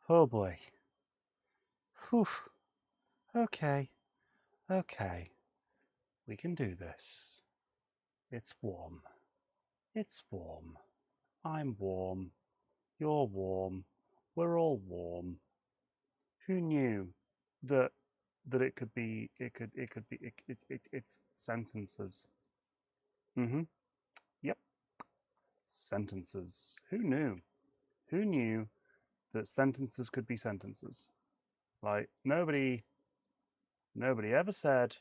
Oh boy. Whew. Okay. Okay. We can do this. It's warm. It's warm. I'm warm. You're warm. We're all warm. Who knew that it could be it's sentences. Mm-hmm. Yep. Sentences. Who knew? Who knew that sentences could be sentences? Like nobody ever said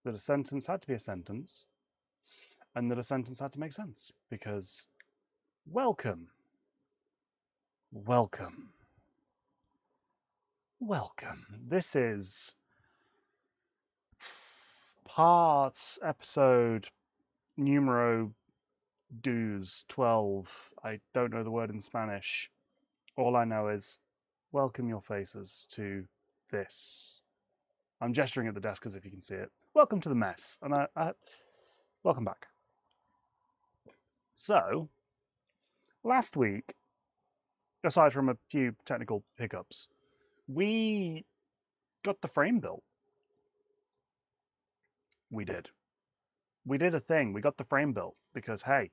that a sentence had to be a sentence and that a sentence had to make sense because welcome, welcome, welcome. This is episode numero 12. I don't know the word in Spanish. All I know is welcome your faces to this. I'm gesturing at the desk as if you can see it. Welcome to the mess. And welcome back. So, last week, aside from a few technical hiccups, we got the frame built. We did. We did a thing. We got the frame built because, hey,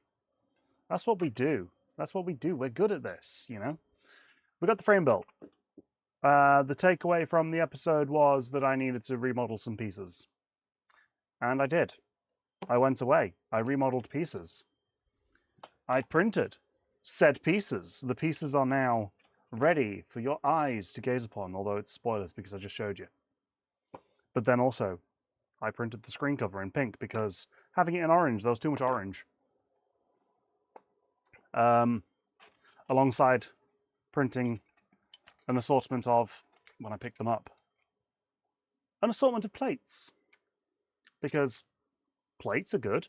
that's what we do. That's what we do. We're good at this, you know? We got the frame built. The takeaway from the episode was that I needed to remodel some pieces. And I did. I went away. I remodeled pieces. I printed said pieces. The pieces are now ready for your eyes to gaze upon, although it's spoilers because I just showed you. But then also, I printed the screen cover in pink because having it in orange, there was too much orange. Alongside printing an assortment of, when I picked them up, an assortment of plates. Because plates are good.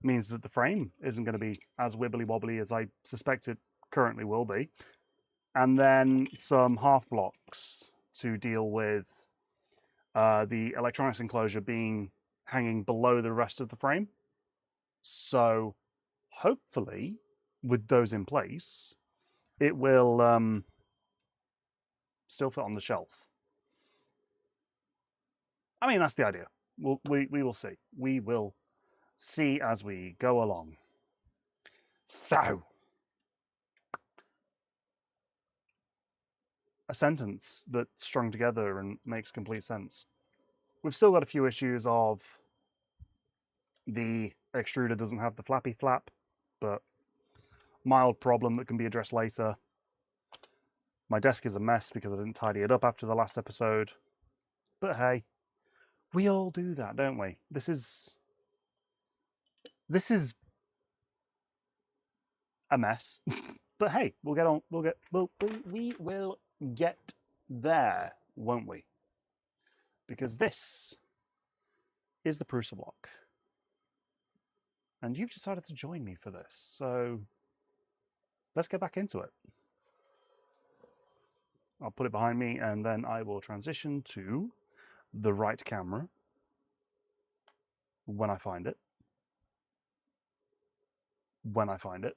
It means that the frame isn't going to be as wibbly wobbly as I suspect it currently will be. And then some half blocks to deal with the electronics enclosure being hanging below the rest of the frame. So hopefully, with those in place, it will still fit on the shelf. I mean, that's the idea. We will see. We will see as we go along. So, a sentence that's strung together and makes complete sense. We've still got a few issues of the extruder doesn't have the flappy flap, but mild problem that can be addressed later. My desk is a mess because I didn't tidy it up after the last episode. But hey, we all do that, don't we? This is a mess. But hey, we will get there, won't we? Because this is the PrusABlok. And you've decided to join me for this. So let's get back into it. I'll put it behind me and then I will transition to the right camera when I find it. When I find it.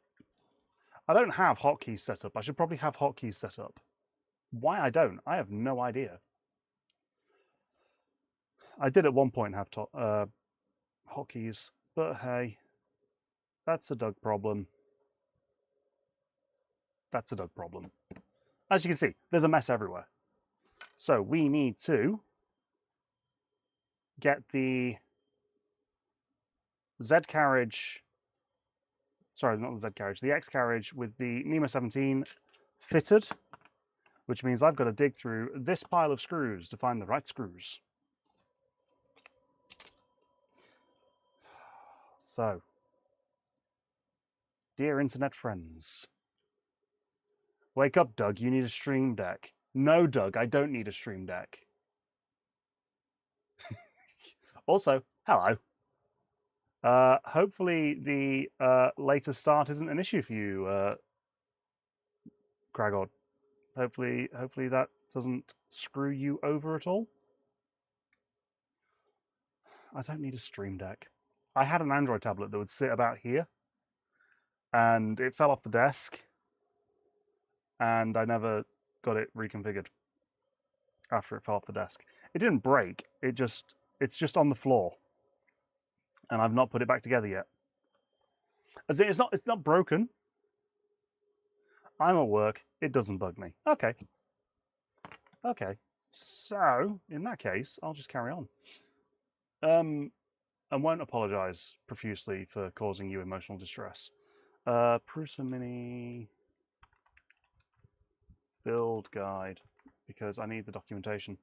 I don't have hotkeys set up. I should probably have hotkeys set up. Why I don't, I have no idea. I did at one point have hotkeys, but hey, that's a Doug problem. That's a Doug problem. As you can see, there's a mess everywhere. So we need to get the Z carriage, sorry, not the Z carriage, the X carriage with the NEMA 17 fitted, which means I've got to dig through this pile of screws to find the right screws. So, dear internet friends, wake up, Doug, you need a stream deck. No, Doug, I don't need a stream deck. Also, hello. Hopefully the later start isn't an issue for you, Cragod. Hopefully that doesn't screw you over at all. I don't need a stream deck. I had an Android tablet that would sit about here, and it fell off the desk, and I never got it reconfigured after it fell off the desk. It didn't break. It's just on the floor, and I've not put it back together yet. As in, it's not broken. I'm at work. It doesn't bug me. Okay. Okay. So in that case, I'll just carry on. And won't apologise profusely for causing you emotional distress. Prusa Mini build guide, because I need the documentation.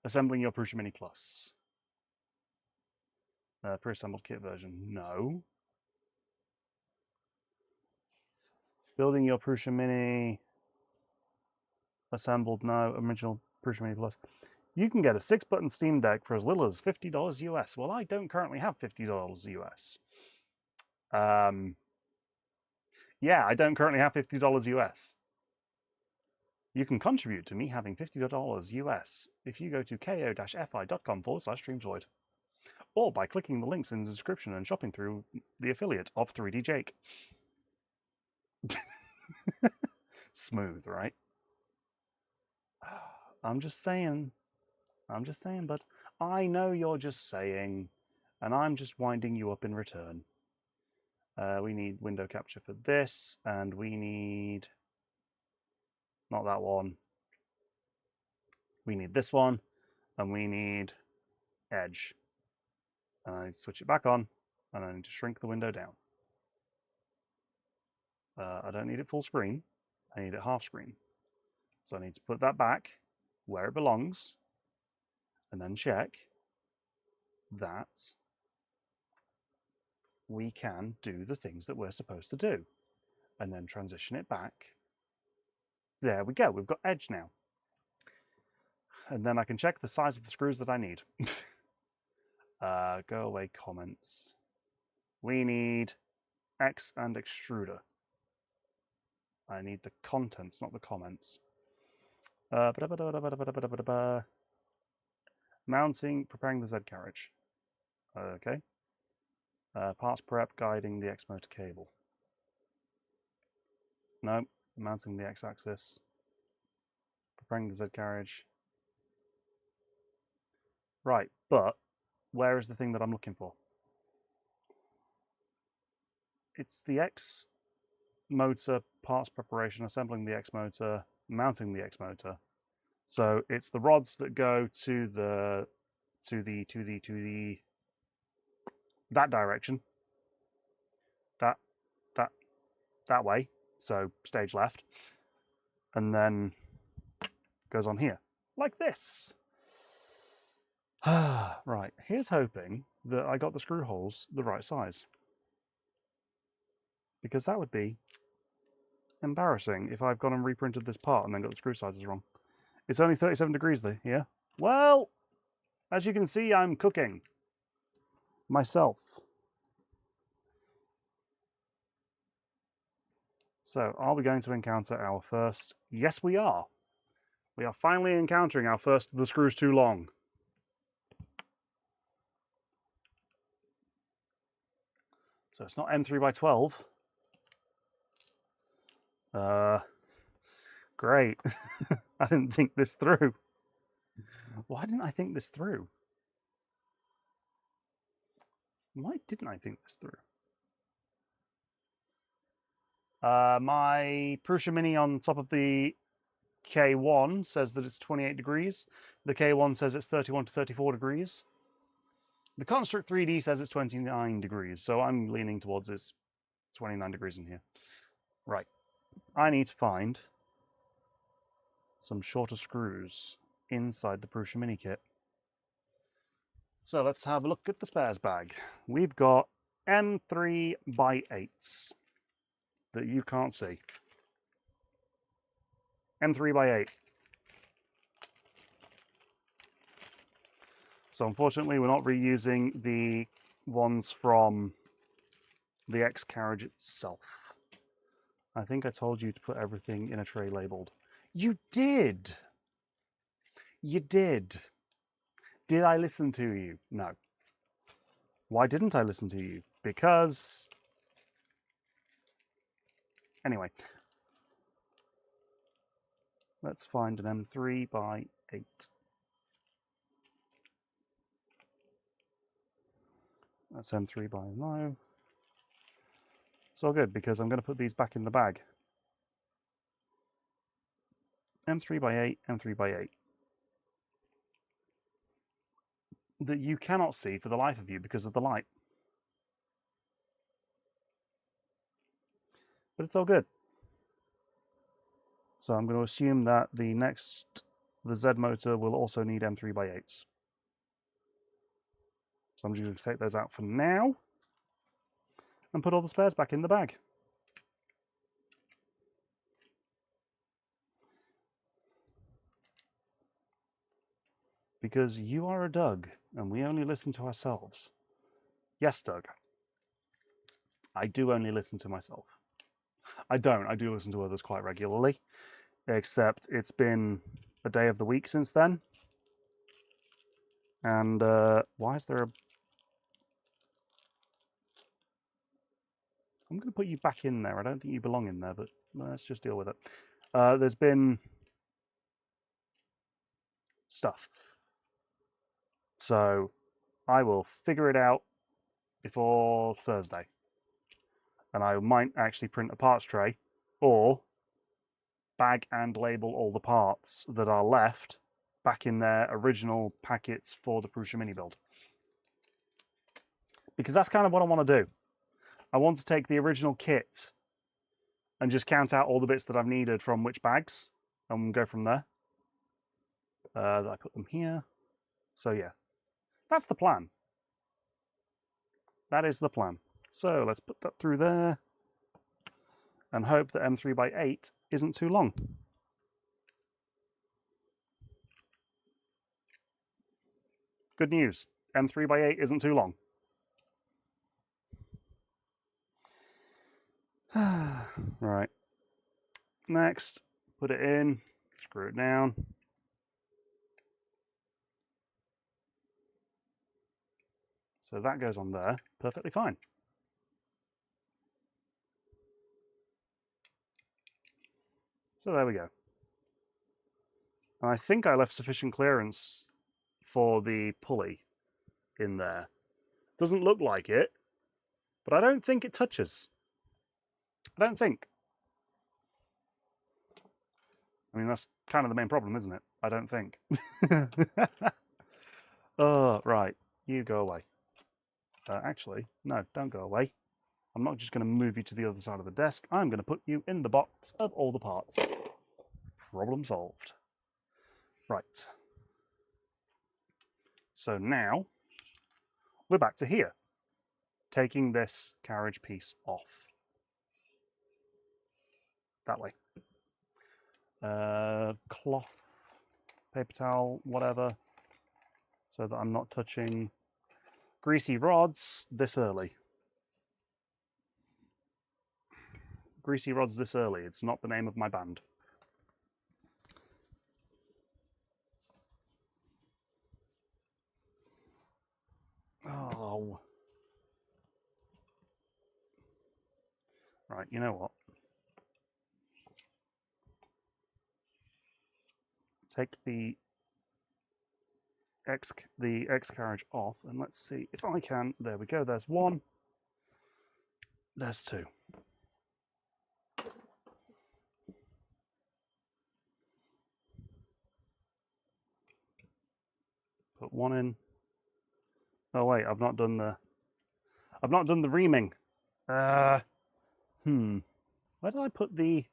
Assembling your Prusa Mini Plus. Pre-assembled kit version, no. Building your Prusa Mini assembled, no. Original Prusa Mini Plus. You can get a 6-button Steam Deck for as little as $50 US. Well, I don't currently have $50 US. Yeah, I don't currently have $50 US. You can contribute to me having $50 US if you go to ko-fi.com/streamsvoid, or by clicking the links in the description and shopping through the affiliate of 3D Jake. Smooth, right? I'm just saying, but I know you're just saying, and I'm just winding you up in return. We need window capture for this, and we need, not that one, we need this one, and we need edge. And I need to switch it back on, and I need to shrink the window down. I don't need it full screen, I need it half screen. So I need to put that back where it belongs, and then check that we can do the things that we're supposed to do, and then transition it back. There we go, we've got edge now. And then I can check the size of the screws that I need. Go away comments. We need X and extruder. I need the contents, not the comments. Mounting, preparing the Z carriage. Okay. Parts prep, guiding the X motor cable. No, mounting the X axis. Preparing the Z carriage. Right, but where is the thing that I'm looking for? It's the X motor parts preparation, assembling the X motor, mounting the X motor. So it's the rods that go to that direction. That way. So stage left. And then goes on here. Like this. Right, here's hoping that I got the screw holes the right size. Because that would be embarrassing if I've gone and reprinted this part and then got the screw sizes wrong. It's only 37 degrees though, yeah? Well, as you can see, I'm cooking myself. So, are we going to encounter our first? Yes, we are. We are finally encountering our first the screw's too long. So it's not M3x12. Great. I didn't think this through. Why didn't I think this through? Why didn't I think this through? My Prusa Mini on top of the K1 says that it's 28 degrees. The K1 says it's 31 to 34 degrees. The Construct 3D says it's 29 degrees, so I'm leaning towards it's 29 degrees in here. Right. I need to find some shorter screws inside the Prusa Mini kit. So let's have a look at the spares bag. We've got M3x8s that you can't see. M3x8. So unfortunately, we're not reusing the ones from the X carriage itself. I think I told you to put everything in a tray labeled. You did! You did. Did I listen to you? No. Why didn't I listen to you? Because... Anyway. Let's find an M3 by 8. That's M3 by 9. It's all good because I'm going to put these back in the bag. M3 by 8, M3 by 8. That you cannot see for the life of you because of the light. But it's all good. So I'm going to assume that the Z motor will also need M3 by 8s. So I'm just going to take those out for now and put all the spares back in the bag. Because you are a Doug and we only listen to ourselves. Yes, Doug. I do only listen to myself. I don't. I do listen to others quite regularly, except it's been a day of the week since then. And why is there a... I'm going to put you back in there. I don't think you belong in there, but let's just deal with it. There's been stuff. So I will figure it out before Thursday. And I might actually print a parts tray or bag and label all the parts that are left back in their original packets for the Prusa Mini build. Because that's kind of what I want to do. I want to take the original kit and just count out all the bits that I've needed from which bags and go from there. I put them here. So yeah, that's the plan. That is the plan. So let's put that through there and hope that M3 by 8 isn't too long. Good news, M3 by 8 isn't too long. Right, next, put it in, screw it down. So that goes on there, perfectly fine. So there we go. And I think I left sufficient clearance for the pulley in there. Doesn't look like it, but I don't think it touches. I don't think. I mean, that's kind of the main problem, isn't it? I don't think. Oh, right. You go away. Actually, no, don't go away. I'm not just going to move you to the other side of the desk. I'm going to put you in the box of all the parts. Problem solved. Right. So now we're back to here, taking this carriage piece off. That way. Cloth, paper towel, whatever, so that I'm not touching greasy rods this early. Greasy rods this early. It's not the name of my band. Oh. Right, you know what? Take the X carriage off and let's see if I can. There we go. There's one. There's two. Put one in. Oh wait, I've not done the reaming. Where did I put the...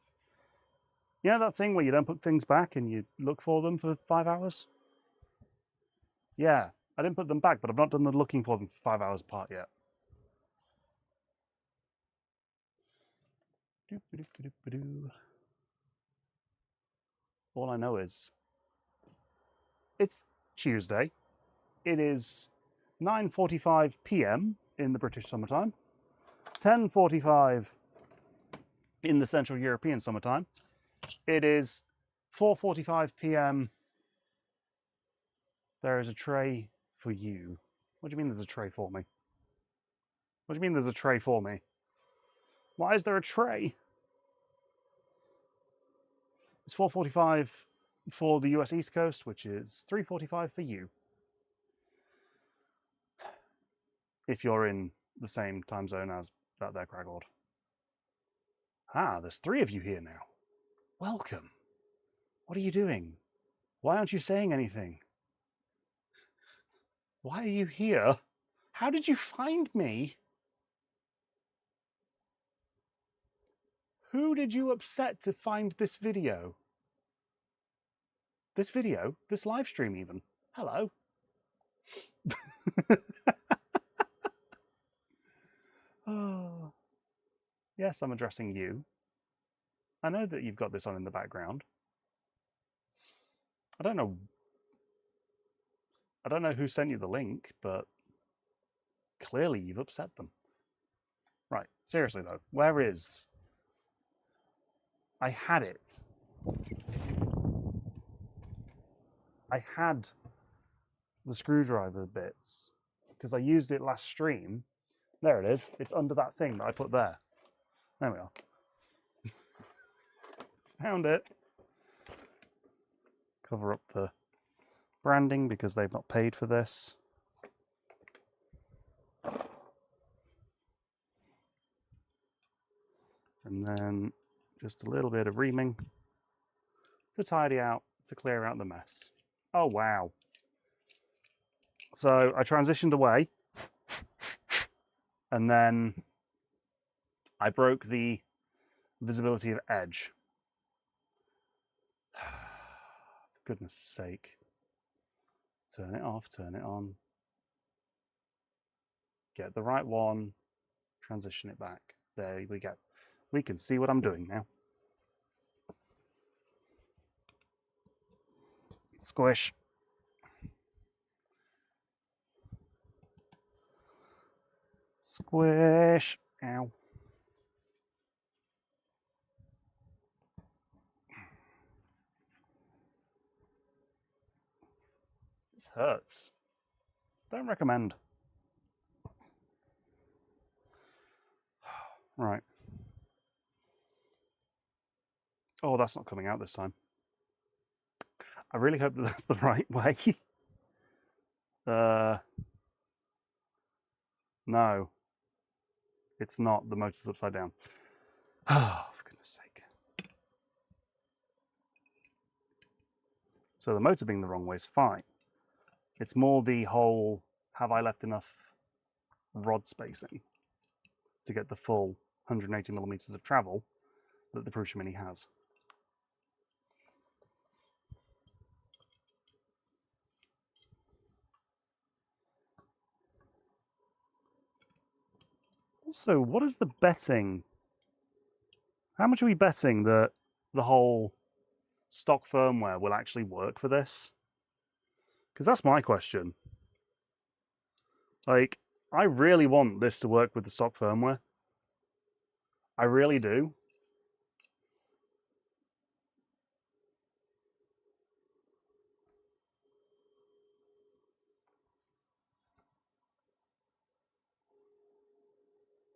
You know that thing where you don't put things back and you look for them for 5 hours? Yeah, I didn't put them back, but I've not done the looking for them for 5 hours part yet. All I know is it's Tuesday. It is 9:45 p.m. in the British summertime, 10:45 in the Central European summertime. It is 4:45 p.m. There is a tray for you. What do you mean there's a tray for me? What do you mean there's a tray for me? Why is there a tray? It's 4:45 for the US East Coast, which is 3:45 for you. If you're in the same time zone as that there Cragord. Ah, there's 3 of you here now. Welcome. What are you doing? Why aren't you saying anything? Why are you here? How did you find me? Who did you upset to find this video? This video? This live stream even? Hello? Oh. Yes, I'm addressing you. I know that you've got this on in the background. I don't know who sent you the link, but clearly you've upset them. Right, seriously though, where is... I had it. I had the screwdriver bits because I used it last stream. There it is. It's under that thing that I put there. There we are. Found it. Cover up the branding because they've not paid for this. And then just a little bit of reaming to tidy out, to clear out the mess. Oh, wow. So I transitioned away and then I broke the visibility of edge. For goodness sake. Turn it off, turn it on. Get the right one, transition it back. There we go. We can see what I'm doing now. Squish. Squish. Ow. This hurts. Don't recommend. Right. Oh, that's not coming out this time. I really hope that that's the right way. No. It's not. The motor's upside down. Oh, for goodness sake. So the motor being the wrong way is fine. It's more the whole, have I left enough rod spacing to get the full 180 millimeters of travel that the Prusa Mini has. Also, what is the betting? How much are we betting that the whole stock firmware will actually work for this? Because that's my question. Like, I really want this to work with the stock firmware. I really do.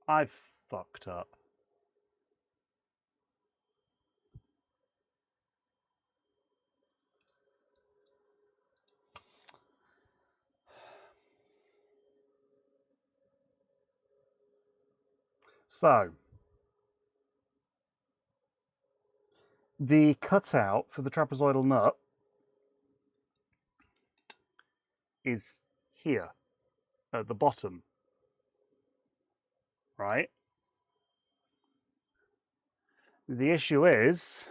I've fucked up. So, the cutout for the trapezoidal nut is here at the bottom, right? The issue is,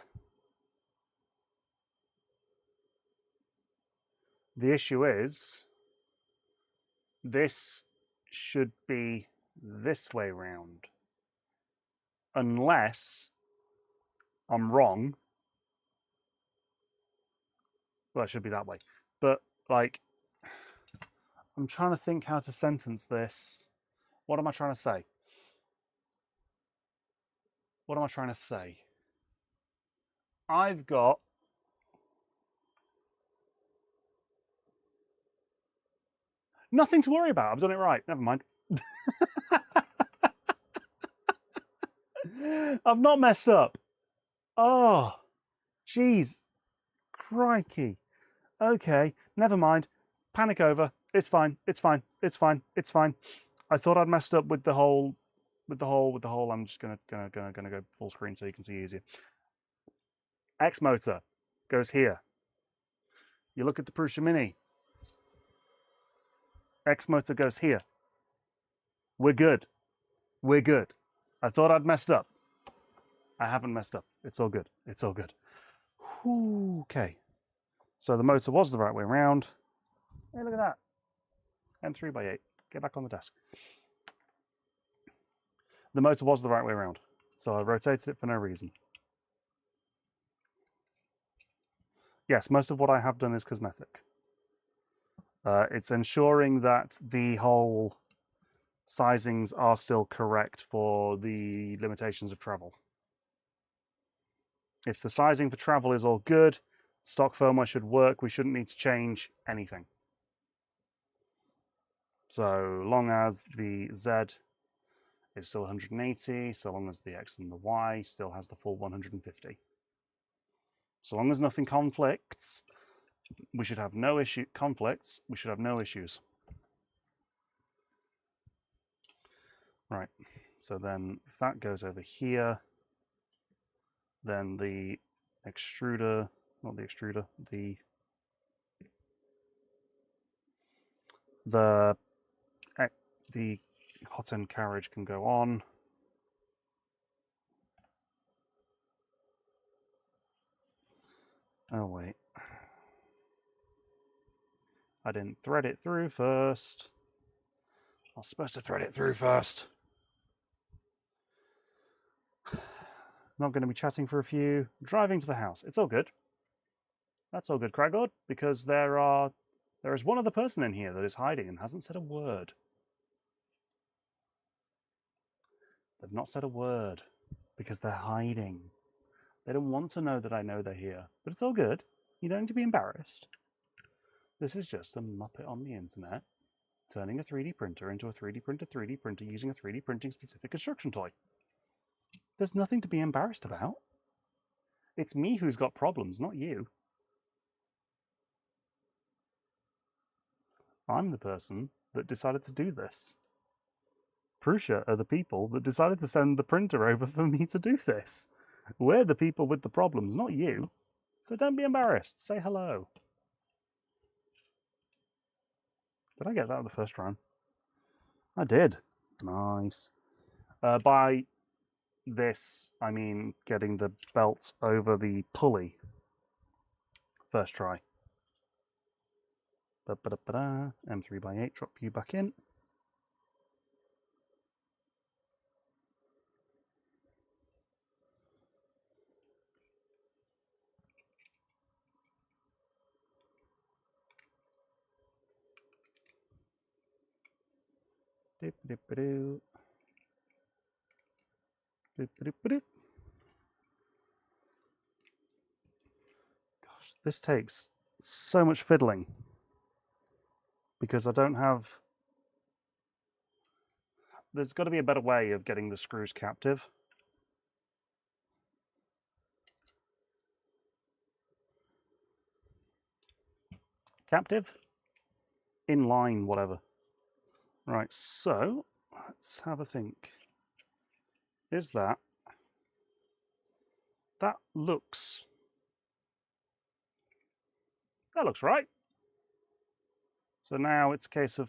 this should be this way round. Unless I'm wrong. Well, it should be that way. But, like, I'm trying to think how to sentence this. What am I trying to say? What am I trying to say? I've got nothing to worry about. I've done it right. Never mind. I've not messed up. Oh, Jeez, crikey. Okay, never mind. Panic over. It's fine. It's fine. It's fine. It's fine. I thought I'd messed up with the whole. I'm just gonna go full screen so you can see easier. X motor goes here. You look at the Prusa Mini. X motor goes here. We're good. We're good. I thought I'd messed up. I haven't messed up. It's all good. It's all good. Okay. So the motor was the right way around. Hey, look at that. M3x8. Get back on the desk. The motor was the right way around. So I rotated it for no reason. Yes, most of what I have done is cosmetic. It's ensuring that the whole sizings are still correct for the limitations of travel. If the sizing for travel is all good, stock firmware should work. We shouldn't need to change anything. So long as the Z is still 180, so long as the X and the Y still has the full 150. So long as nothing conflicts, we should have no issue. Conflicts, we should have no issues. Right, so then if that goes over here, then the extruder, not the extruder, the hot end carriage can go on. Oh wait, I didn't thread it through first. I was supposed to thread it through first. Not going to be chatting for a few. Driving to the house. It's all good. That's all good, Cragord, because there is one other person in here that is hiding and hasn't said a word. They've not said a word because they're hiding. They don't want to know that I know they're here, but it's all good. You don't need to be embarrassed. This is just a Muppet on the internet turning a 3D printer into a 3D printer using a 3D printing specific construction toy. There's nothing to be embarrassed about. It's me who's got problems, not you. I'm the person that decided to do this. Prusa are the people that decided to send the printer over for me to do this. We're the people with the problems, not you. So don't be embarrassed. Say hello. Did I get that the first run? I did. Nice. By this, I mean getting the belt over the pulley. First try. M3x8, drop you back in. Gosh, this takes so much fiddling because I don't have. There's got to be a better way of getting the screws captive. Captive? In line, whatever. Right, so let's have a think. Is that? That looks right. So now it's a case of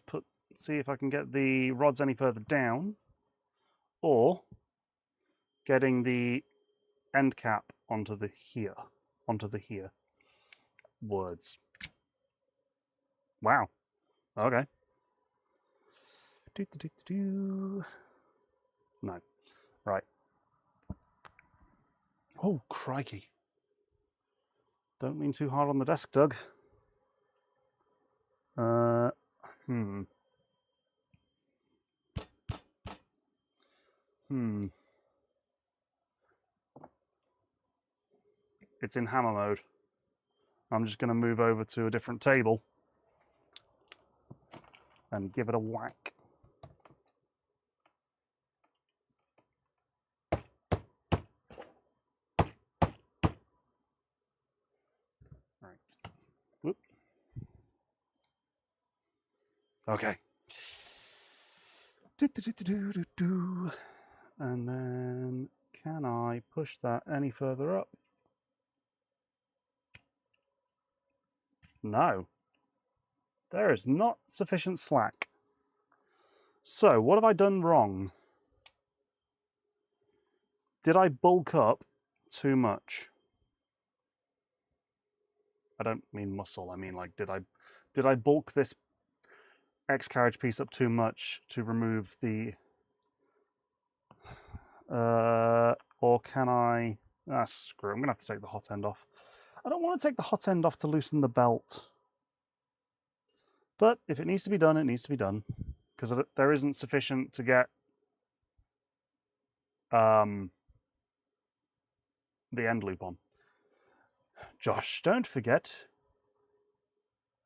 see if I can get the rods any further down, or getting the end cap onto the here. Words. Wow. Okay. No. Right. Oh, crikey. Don't lean too hard on the desk, Doug. It's in hammer mode. I'm just going to move over to a different table and give it a whack. Okay. And then can I push that any further up? No. There is not sufficient slack. So, what have I done wrong? Did I bulk up too much? I don't mean muscle, I mean like did I bulk this X carriage piece up too much to remove the or can I screw it, I'm gonna have to take the hot end off. I don't want to take the hot end off to loosen the belt. But if it needs to be done, it needs to be done. Because there isn't sufficient to get the end loop on. Josh, don't forget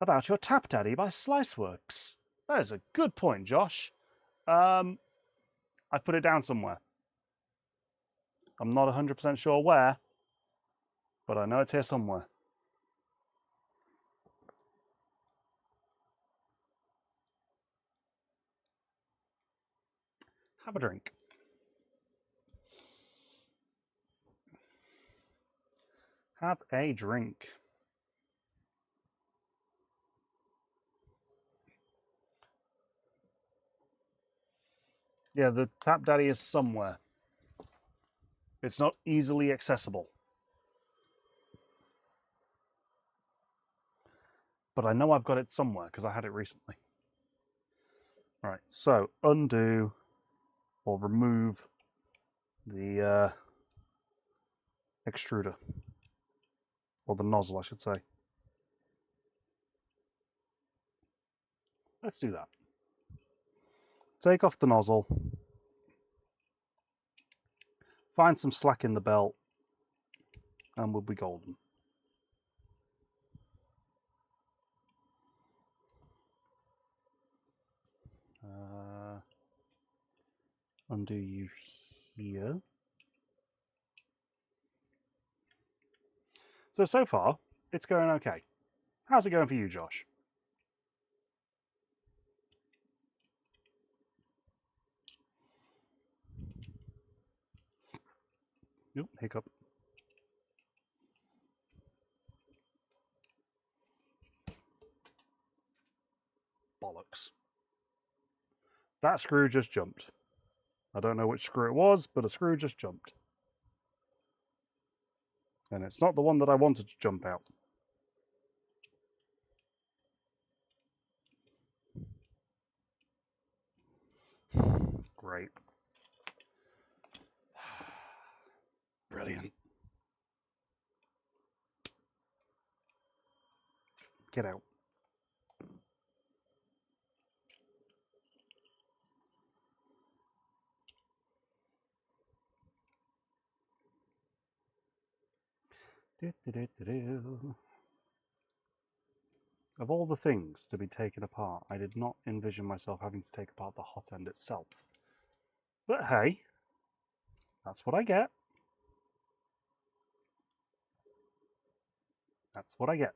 about your Tap Daddy by Sliceworks. That is a good point, Josh. I put it down somewhere. I'm not 100% sure where, but I know it's here somewhere. Have a drink. Have a drink. Yeah, the Tap Daddy is somewhere. It's not easily accessible. But I know I've got it somewhere because I had it recently. Right, so undo or remove the extruder. Or the nozzle, I should say. Let's do that. Take off the nozzle. Find some slack in the belt. And we'll be golden. Undo you here. So far, it's going okay. How's it going for you, Josh? Nope, hiccup. Bollocks. That screw just jumped. I don't know which screw it was, but a screw just jumped. And it's not the one that I wanted to jump out. Great. Brilliant. Get out. Of all the things to be taken apart, I did not envision myself having to take apart the hot end itself. But hey, that's what I get. That's what I get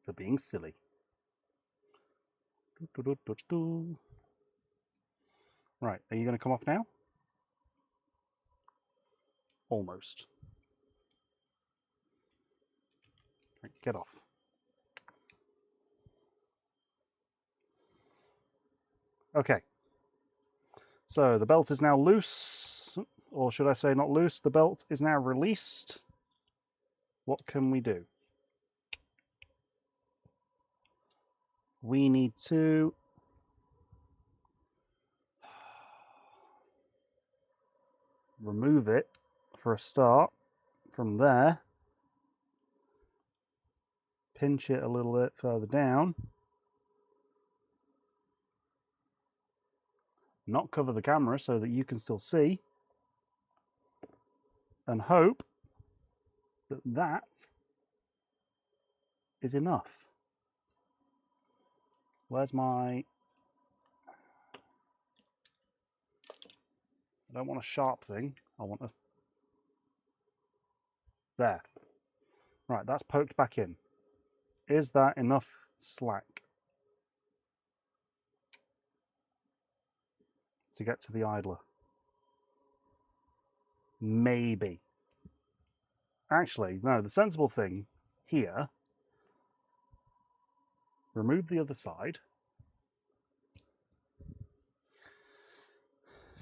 for being silly. Right, are you going to come off now? Almost. Right, get off. Okay. So the belt is now loose, or should I say not loose, the belt is now released. What can we do? We need to remove it for a start from there. Pinch it a little bit further down. Not cover the camera so that you can still see. And hope that that is enough. Where's my... I don't want a sharp thing. I want a... There. Right, that's poked back in. Is that enough slack? to get to the idler. Maybe. Actually, no, the sensible thing here, remove the other side,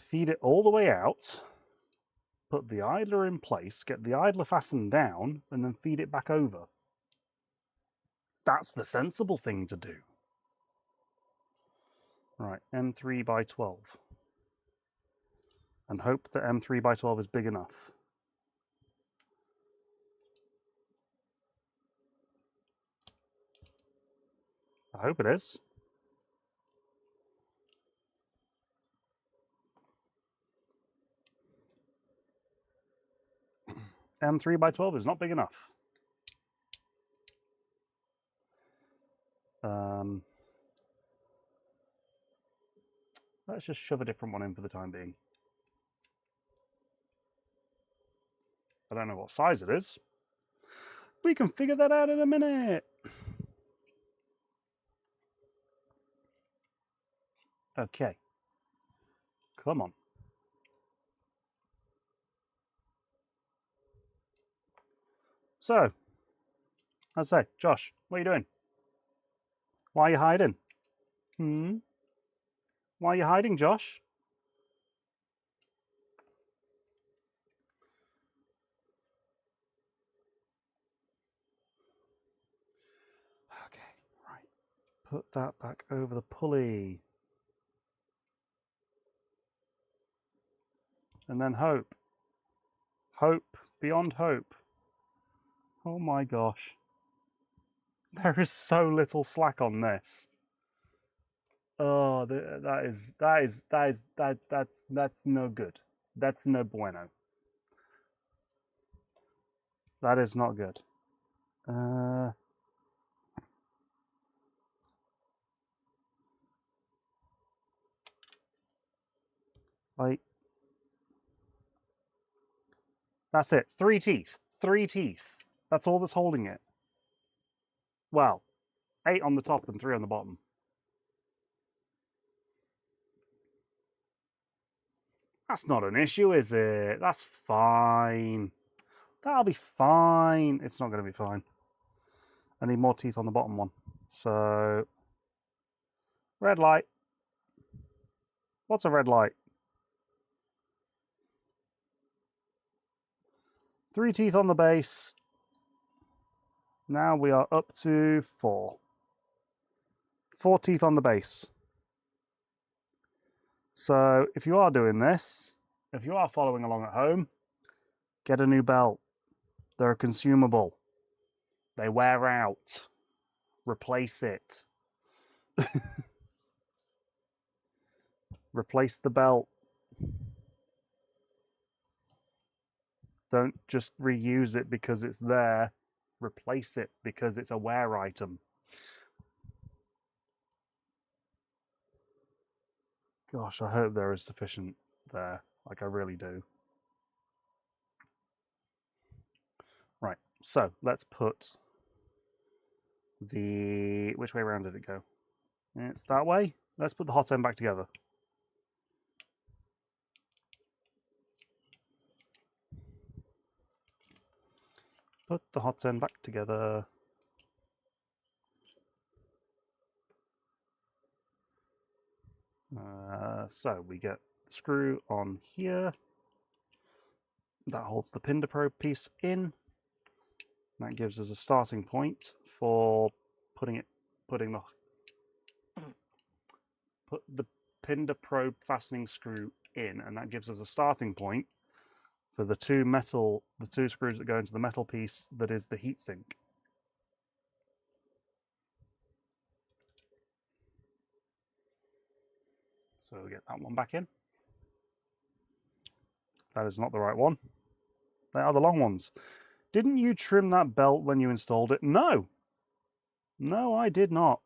feed it all the way out, put the idler in place, get the idler fastened down, and then feed it back over. That's the sensible thing to do. Right, M3 by 12. And hope that M3 by 12 is big enough. I hope it is. M3 by 12 is not big enough. Let's just shove a different one in for the time being. I don't know what size it is. We can figure that out in a minute. Okay. Come on. So, I say, Josh, what are you doing? Why are you hiding? Why are you hiding, Josh? Okay, right. Put that back over the pulley. And then hope. Hope beyond hope. Oh my gosh. There is so little slack on this. Oh, that's no good. That's no bueno. That is not good. That's it. 3 teeth. 3 teeth. That's all that's holding it. Well, 8 on the top and 3 on the bottom. That's not an issue, is it? That's fine. That'll be fine. It's not going to be fine. I need more teeth on the bottom one. So, red light. What's a red light? 3 teeth on the base. Now we are up to 4. 4 teeth on the base. So if you are doing this, if you are following along at home, get a new belt. They're a consumable. They wear out. Replace it. Replace the belt. Don't just reuse it because it's there. Replace it because it's a wear item. Gosh, I hope there is sufficient there. Like, I really do. Right, so let's put the... Which way around did it go? It's that way. Let's put the hot end back together. Put the hot end back together. So we get the screw on here. That holds the pinder probe piece in. That gives us a starting point for put the pinder probe fastening screw in, and that gives us a starting point for the two screws that go into the metal piece that is the heatsink. So we get that one back in. That is not the right one. They are the long ones. Didn't you trim that belt when you installed it? No. No, I did not.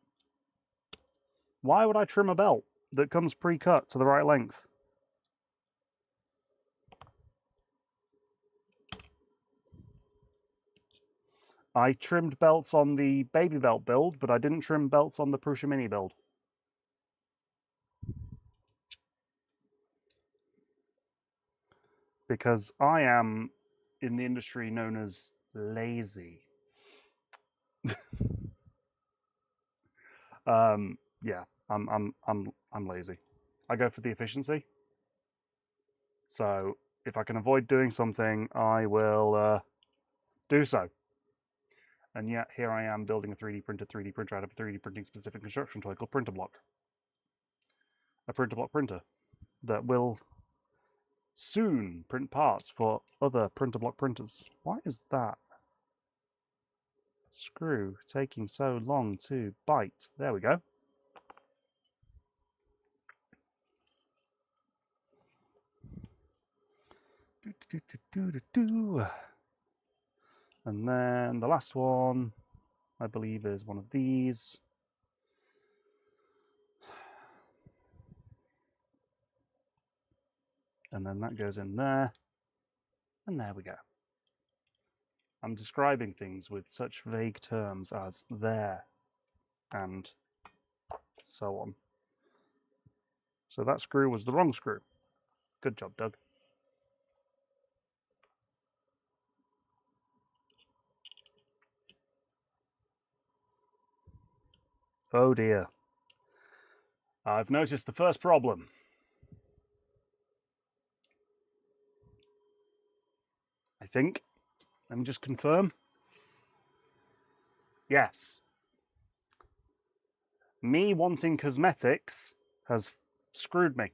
Why would I trim a belt that comes pre-cut to the right length? I trimmed belts on the baby belt build, but I didn't trim belts on the Prusa Mini build. because I am in the industry known as lazy. Yeah, I'm lazy. I go for the efficiency. So if I can avoid doing something, I will do so. And yet here I am building a 3D printer out of a 3D printing specific construction toy called PrusABlok. A PrusABlok printer that will soon print parts for other PrusABlok printers. Why is that screw taking so long to bite? There we go. And then the last one, I believe, is one of these. And then that goes in there. And there we go. I'm describing things with such vague terms as there and so on. So that screw was the wrong screw. Good job, Doug. Oh dear. I've noticed the first problem. I think. Let me just confirm. Yes. Me wanting cosmetics has screwed me.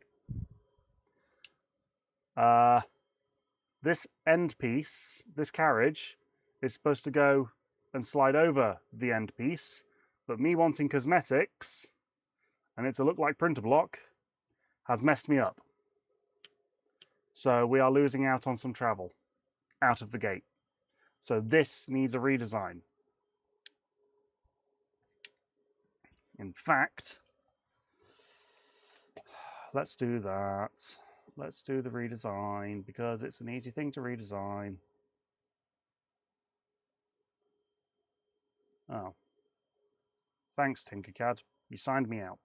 This end piece, this carriage, is supposed to go and slide over the end piece, but me wanting cosmetics, and it to look like PrusABlok, has messed me up. So we are losing out on some travel out of the gate. So this needs a redesign. In fact, let's do that. Let's do the redesign because it's an easy thing to redesign. Oh. Thanks, Tinkercad. You signed me out.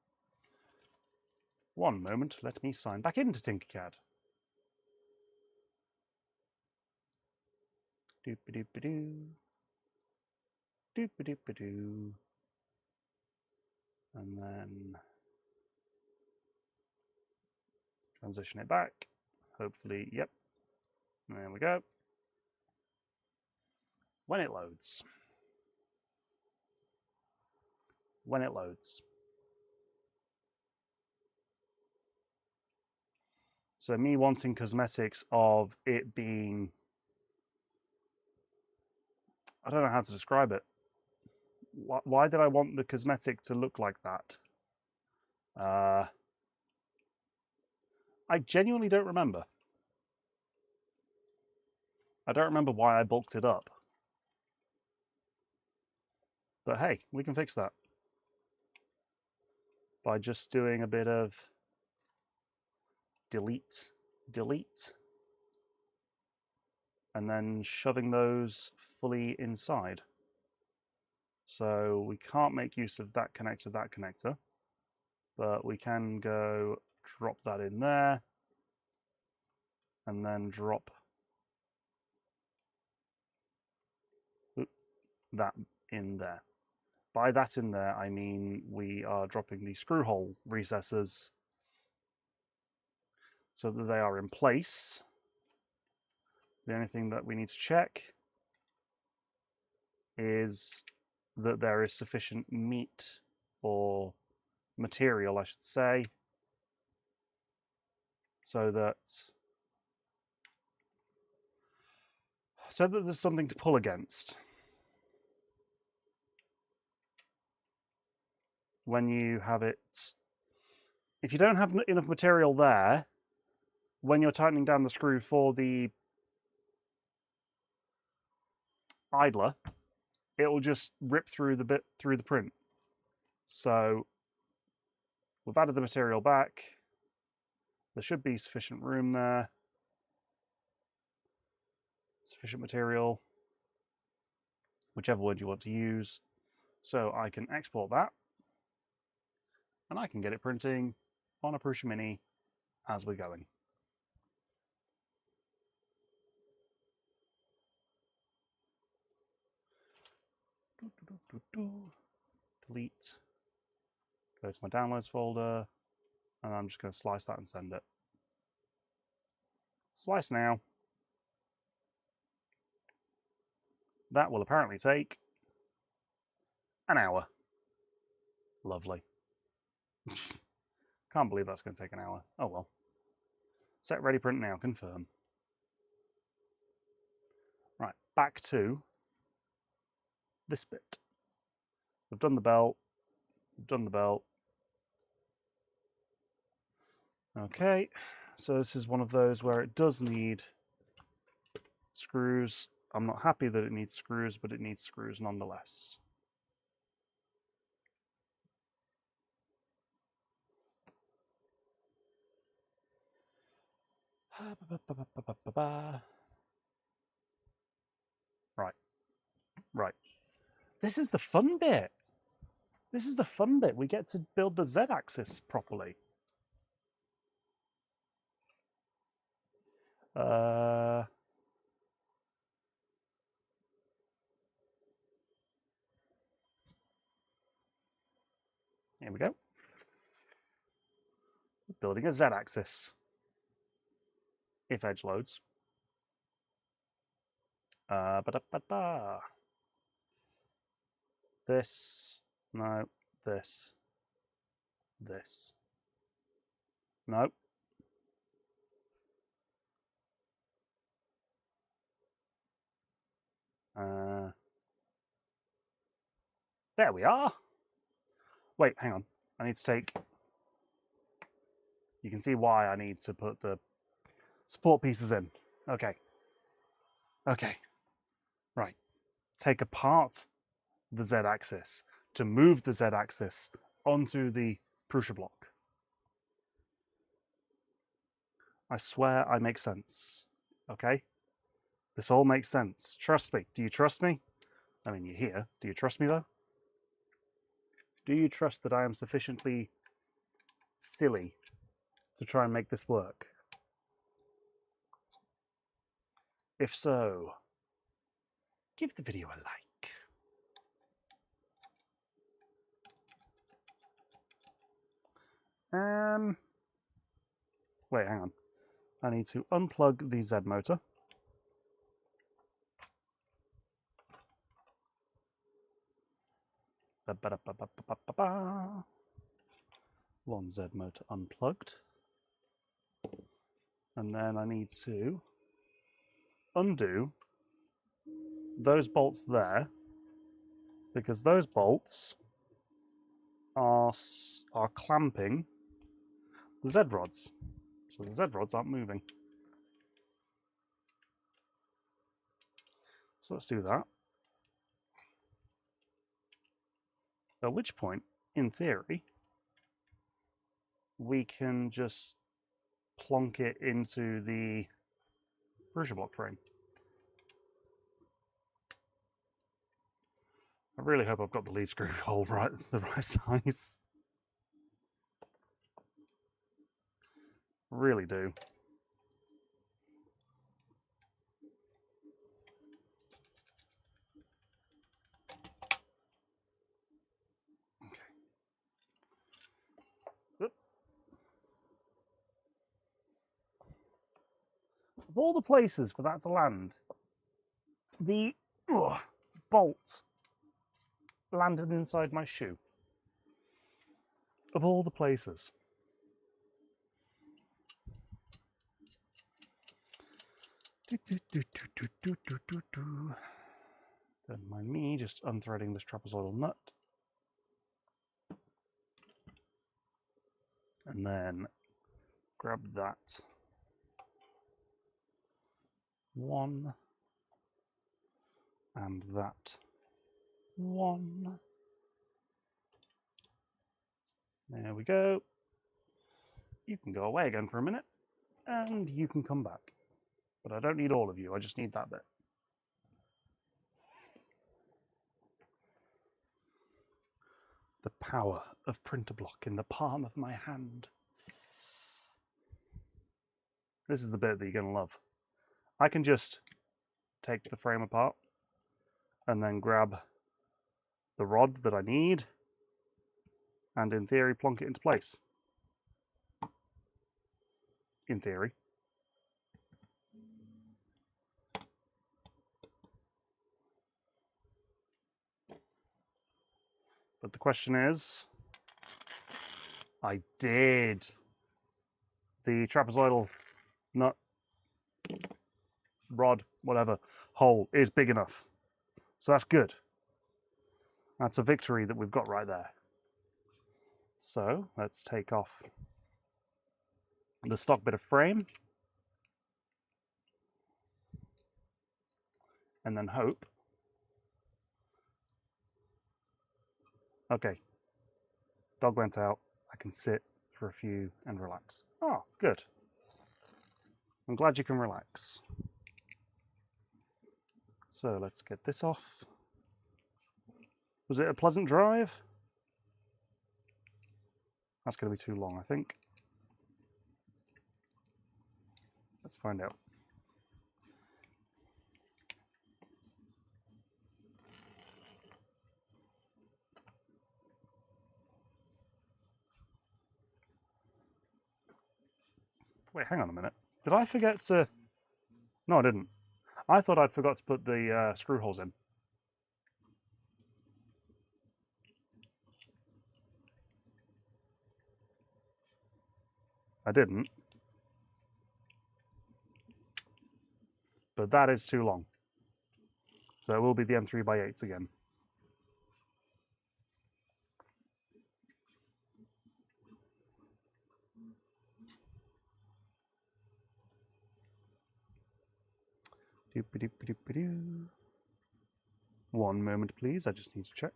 One moment, let me sign back into Tinkercad. Doop-a-doop-a-doo. Doop-a-doop-a-doo. And then transition it back. Hopefully, yep. There we go. When it loads. When it loads. So me wanting cosmetics of it being, I don't know how to describe it. Why did I want the cosmetic to look like that? I genuinely don't remember. I don't remember why I bulked it up. But hey, we can fix that by just doing a bit of delete, and then shoving those fully inside. So we can't make use of that connector, but we can go drop that in there and then drop that in there. By that in there, I mean we are dropping the screw hole recessors so that they are in place. The only thing that we need to check is that there is sufficient meat or material, I should say, so that there's something to pull against. When you have it, if you don't have enough material there, when you're tightening down the screw for the idler, it will just rip through the print. So we've added the material back. There should be sufficient room there. Sufficient material, whichever word you want to use. So I can export that and I can get it printing on a Prusa Mini as we're going. Delete. Go to my downloads folder, and I'm just going to slice that and send it. Slice now. That will apparently take an hour. Lovely. Can't believe that's going to take an hour. Oh well. Set ready print now. Confirm. Right, back to this bit. We've done the belt. We've done the belt. Okay, so this is one of those where it does need screws. I'm not happy that it needs screws, but it needs screws nonetheless. Right, right. This is the fun bit. This is the fun bit. We get to build the Z-axis properly. Here we go. Building a Z-axis. If edge loads. This, no, this, this. No. There we are. Wait, hang on. I need to take... You can see why I need to put the support pieces in. Okay. Okay. Right. Take apart the Z-axis to move the Z-axis onto the PrusABlok. I swear I make sense. Okay? This all makes sense. Trust me. Do you trust me? I mean, you're here. Do you trust me, though? Do you trust that I am sufficiently silly to try and make this work? If so, give the video a like. Wait, hang on. I need to unplug the Z motor. One Z motor unplugged. And then I need to undo those bolts there, because those bolts are clamping the Z rods. So the Z rods aren't moving. So let's do that. At which point, in theory, we can just plonk it into the PrusABlok frame. I really hope I've got the lead screw hole right, the right size. Really do. Okay. Oop. Of all the places for that to land, the bolt landed inside my shoe. Of all the places. Don't mind me just unthreading this trapezoidal nut. And then grab that one and that one. There we go. You can go away again for a minute and you can come back. But I don't need all of you, I just need that bit. The power of PrusABlok in the palm of my hand. This is the bit that you're going to love. I can just take the frame apart and then grab the rod that I need, and in theory plonk it into place. In theory. But the question is, I did. The trapezoidal nut, rod, whatever, hole is big enough. So that's good. That's a victory that we've got right there. So let's take off the stock bit of frame. And then hope. Okay. Dog went out. I can sit for a few and relax. Oh, good. I'm glad you can relax. So let's get this off. Was it a pleasant drive? That's going to be too long, I think. Let's find out. Wait, hang on a minute. Did I forget to... No, I didn't. I thought I'd forgot to put the screw holes in. I didn't. But that is too long. So it will be the M3x8s again. Doop-a-doop-a-doop-a-doo. One moment, please. I just need to check.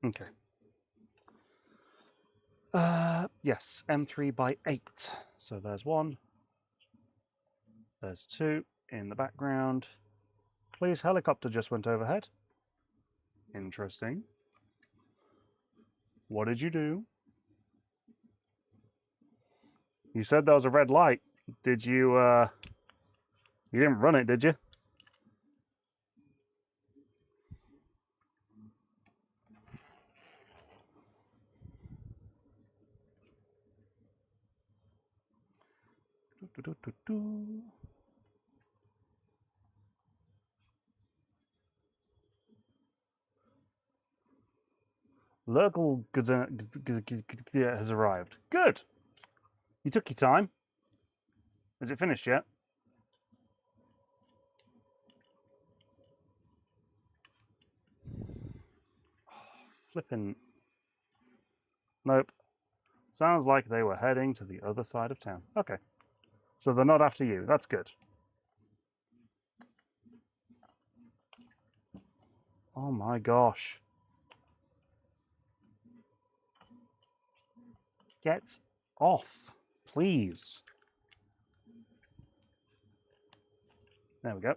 Okay. Yes, M3x8. So there's one. There's two in the background. Police helicopter just went overhead. Interesting. What did you do? You said there was a red light. Did you, you didn't run it, did you? Local has arrived. Good. You took your time. Is it finished yet? Flippin'. Nope. Sounds like they were heading to the other side of town. Okay. So they're not after you. That's good. Oh my gosh. Get off, please. There we go.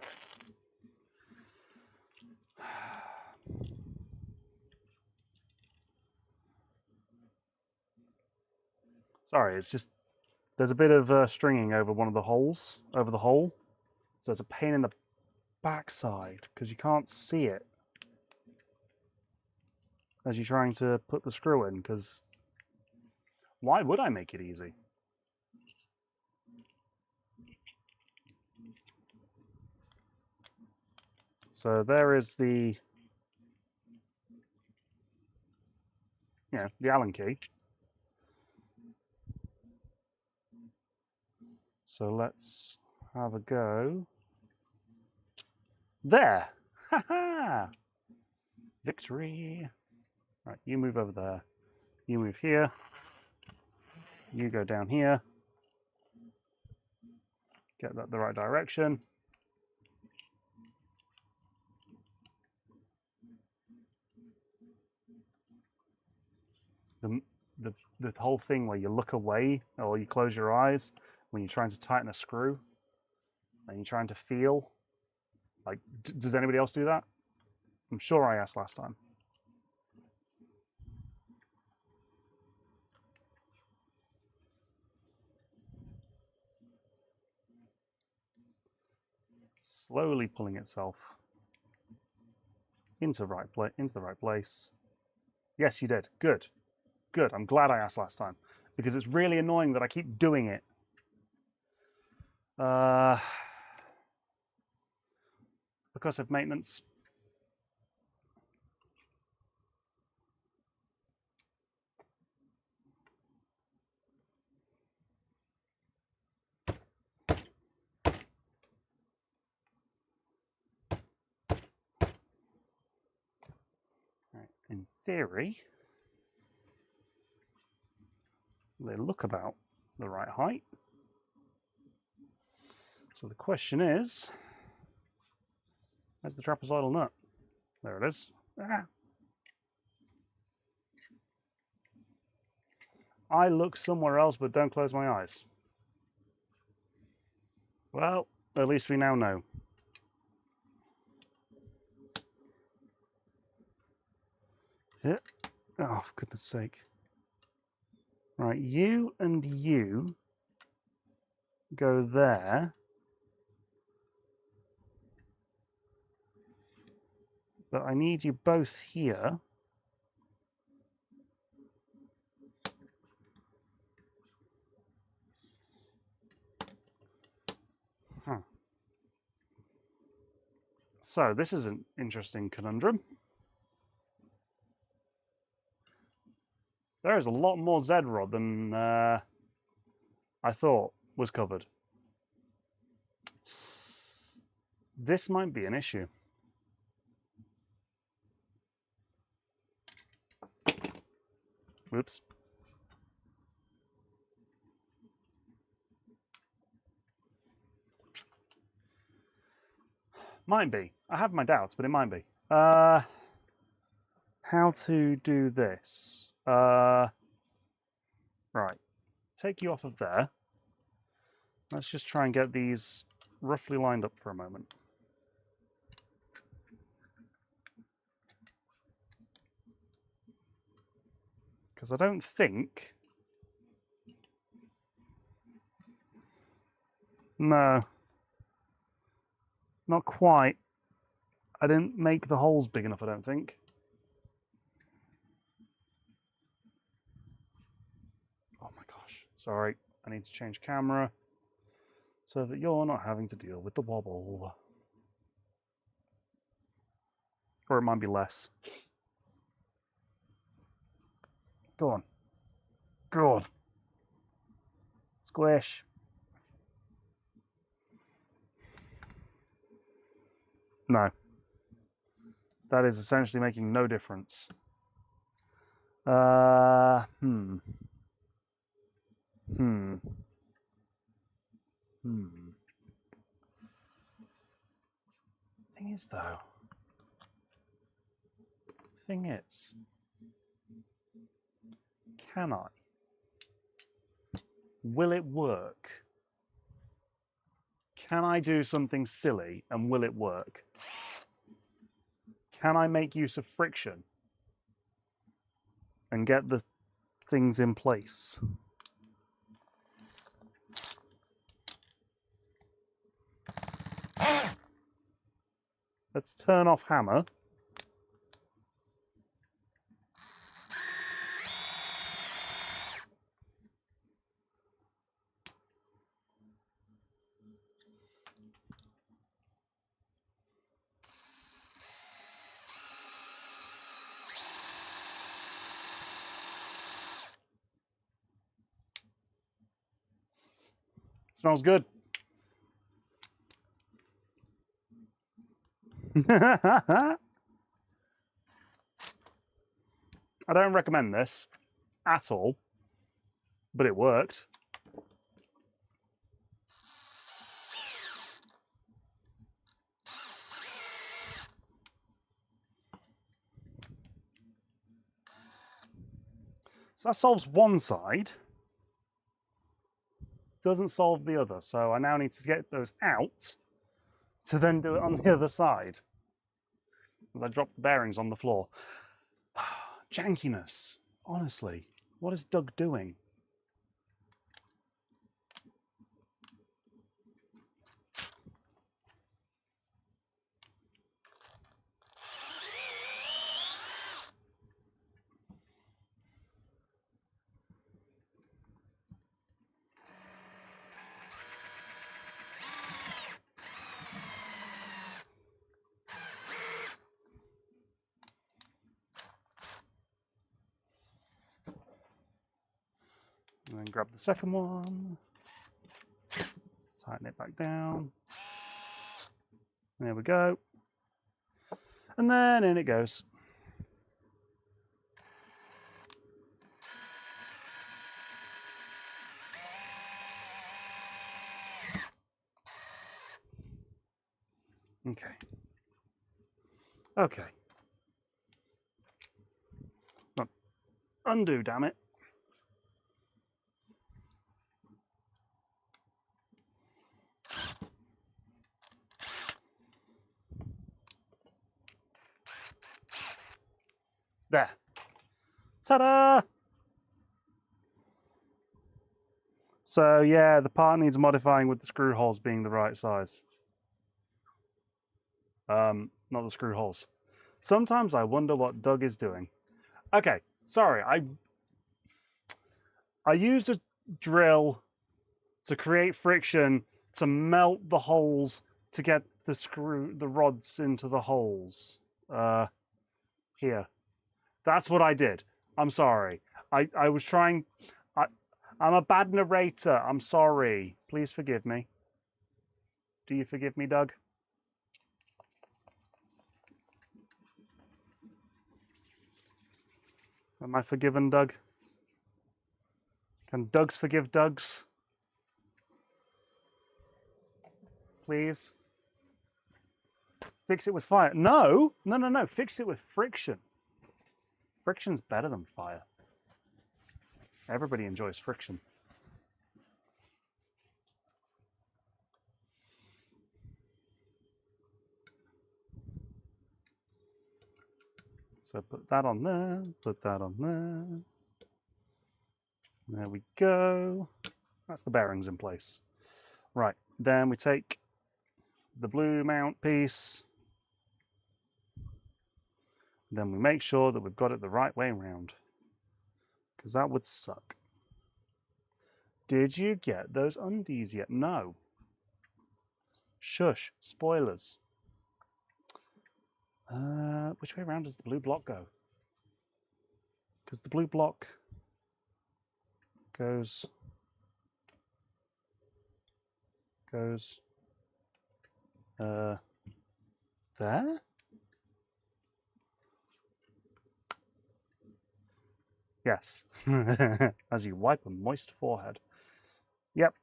Sorry, it's just there's a bit of stringing over one of the holes, over the hole. So it's a pain in the backside because you can't see it as you're trying to put the screw in, because why would I make it easy? So there is the, the Allen key. So let's have a go. There! Ha ha! Victory! Right, you move over there. You move here. You go down here. Get that the right direction. The whole thing where you look away or you close your eyes when you're trying to tighten a screw and you're trying to feel. Like, does anybody else do that? I'm sure I asked last time. slowly pulling itself into the right place. Yes, you did. Good. Good. I'm glad I asked last time, because it's really annoying that I keep doing it. Because of maintenance. Right. In theory, they look about the right height. So the question is, where's the trapezoidal nut? There it is. Ah. I look somewhere else, but don't close my eyes. Well, at least we now know. Yeah. Oh, for goodness sake. Right, you and you go there. But I need you both here. Huh. So this is an interesting conundrum. There is a lot more Z-rod than I thought was covered. This might be an issue. Whoops. Might be. I have my doubts, but it might be. How to do this? Right. Take you off of there. Let's just try and get these roughly lined up for a moment. Because I don't think... No. Not quite. I didn't make the holes big enough, I don't think. Oh my gosh. Sorry. I need to change camera so that you're not having to deal with the wobble. Or it might be less. Go on. Go on. Squish. No. That is essentially making no difference. Thing is, can I? Will it work? Can I do something silly and will it work? Can I make use of friction and get the things in place? Let's turn off hammer. Smells good. I don't recommend this at all, but it worked. So that solves one side, doesn't solve the other. So I now need to get those out to then do it on the other side. As I drop the bearings on the floor. Jankiness, honestly, what is Doug doing? then grab the second one. Tighten it back down. There we go. And then in it goes. Okay. Okay. Undo, damn it. There. Ta-da! So yeah, the part needs modifying with the screw holes being the right size. Not the screw holes. Sometimes I wonder what Doug is doing. Okay, sorry, I used a drill to create friction to melt the holes to get the rods into the holes. Here. That's what I did. I'm sorry. I was trying. I'm a bad narrator. I'm sorry. Please forgive me. Do you forgive me, Doug? Am I forgiven, Doug? Can Dougs forgive Dougs? Please? Fix it with fire. No! No, no, no. Fix it with friction. Friction's better than fire. Everybody enjoys friction. So put that on there, put that on there. There we go. That's the bearings in place. Right, then we take the blue mount piece. Then we make sure that we've got it the right way around, because that would suck. Did you get those undies yet? No. Shush, spoilers. Which way around does the blue block go? Because the blue block goes there? Yes, as you wipe a moist forehead. Yep.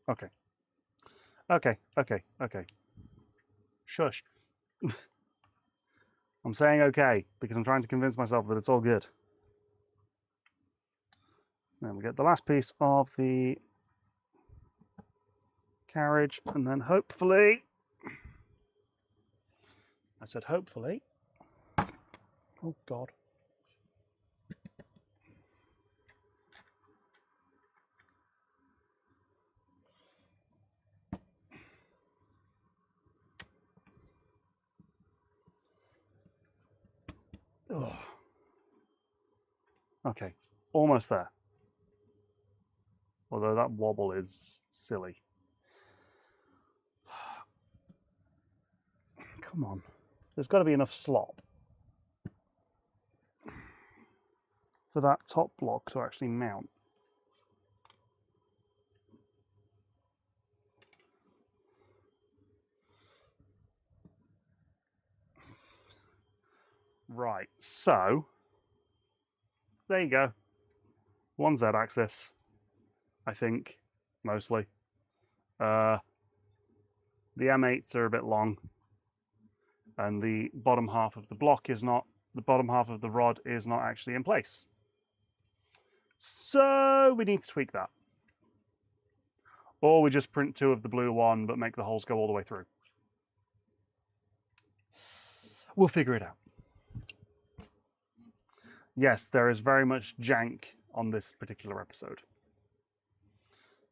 Okay. Okay, okay, okay. Shush. I'm saying okay, because I'm trying to convince myself that it's all good. Then we get the last piece of the carriage, and then hopefully, I said hopefully, oh God. Ugh. Okay, almost there. Although that wobble is silly. Come on. There's got to be enough slop for that top block to actually mount. Right, so there you go. One Z-axis, I think, mostly. The M8s are a bit long, and the bottom half of the block is not, the bottom half of the rod is not actually in place. So we need to tweak that. Or we just print two of the blue one, but make the holes go all the way through. We'll figure it out. Yes, there is very much jank on this particular episode,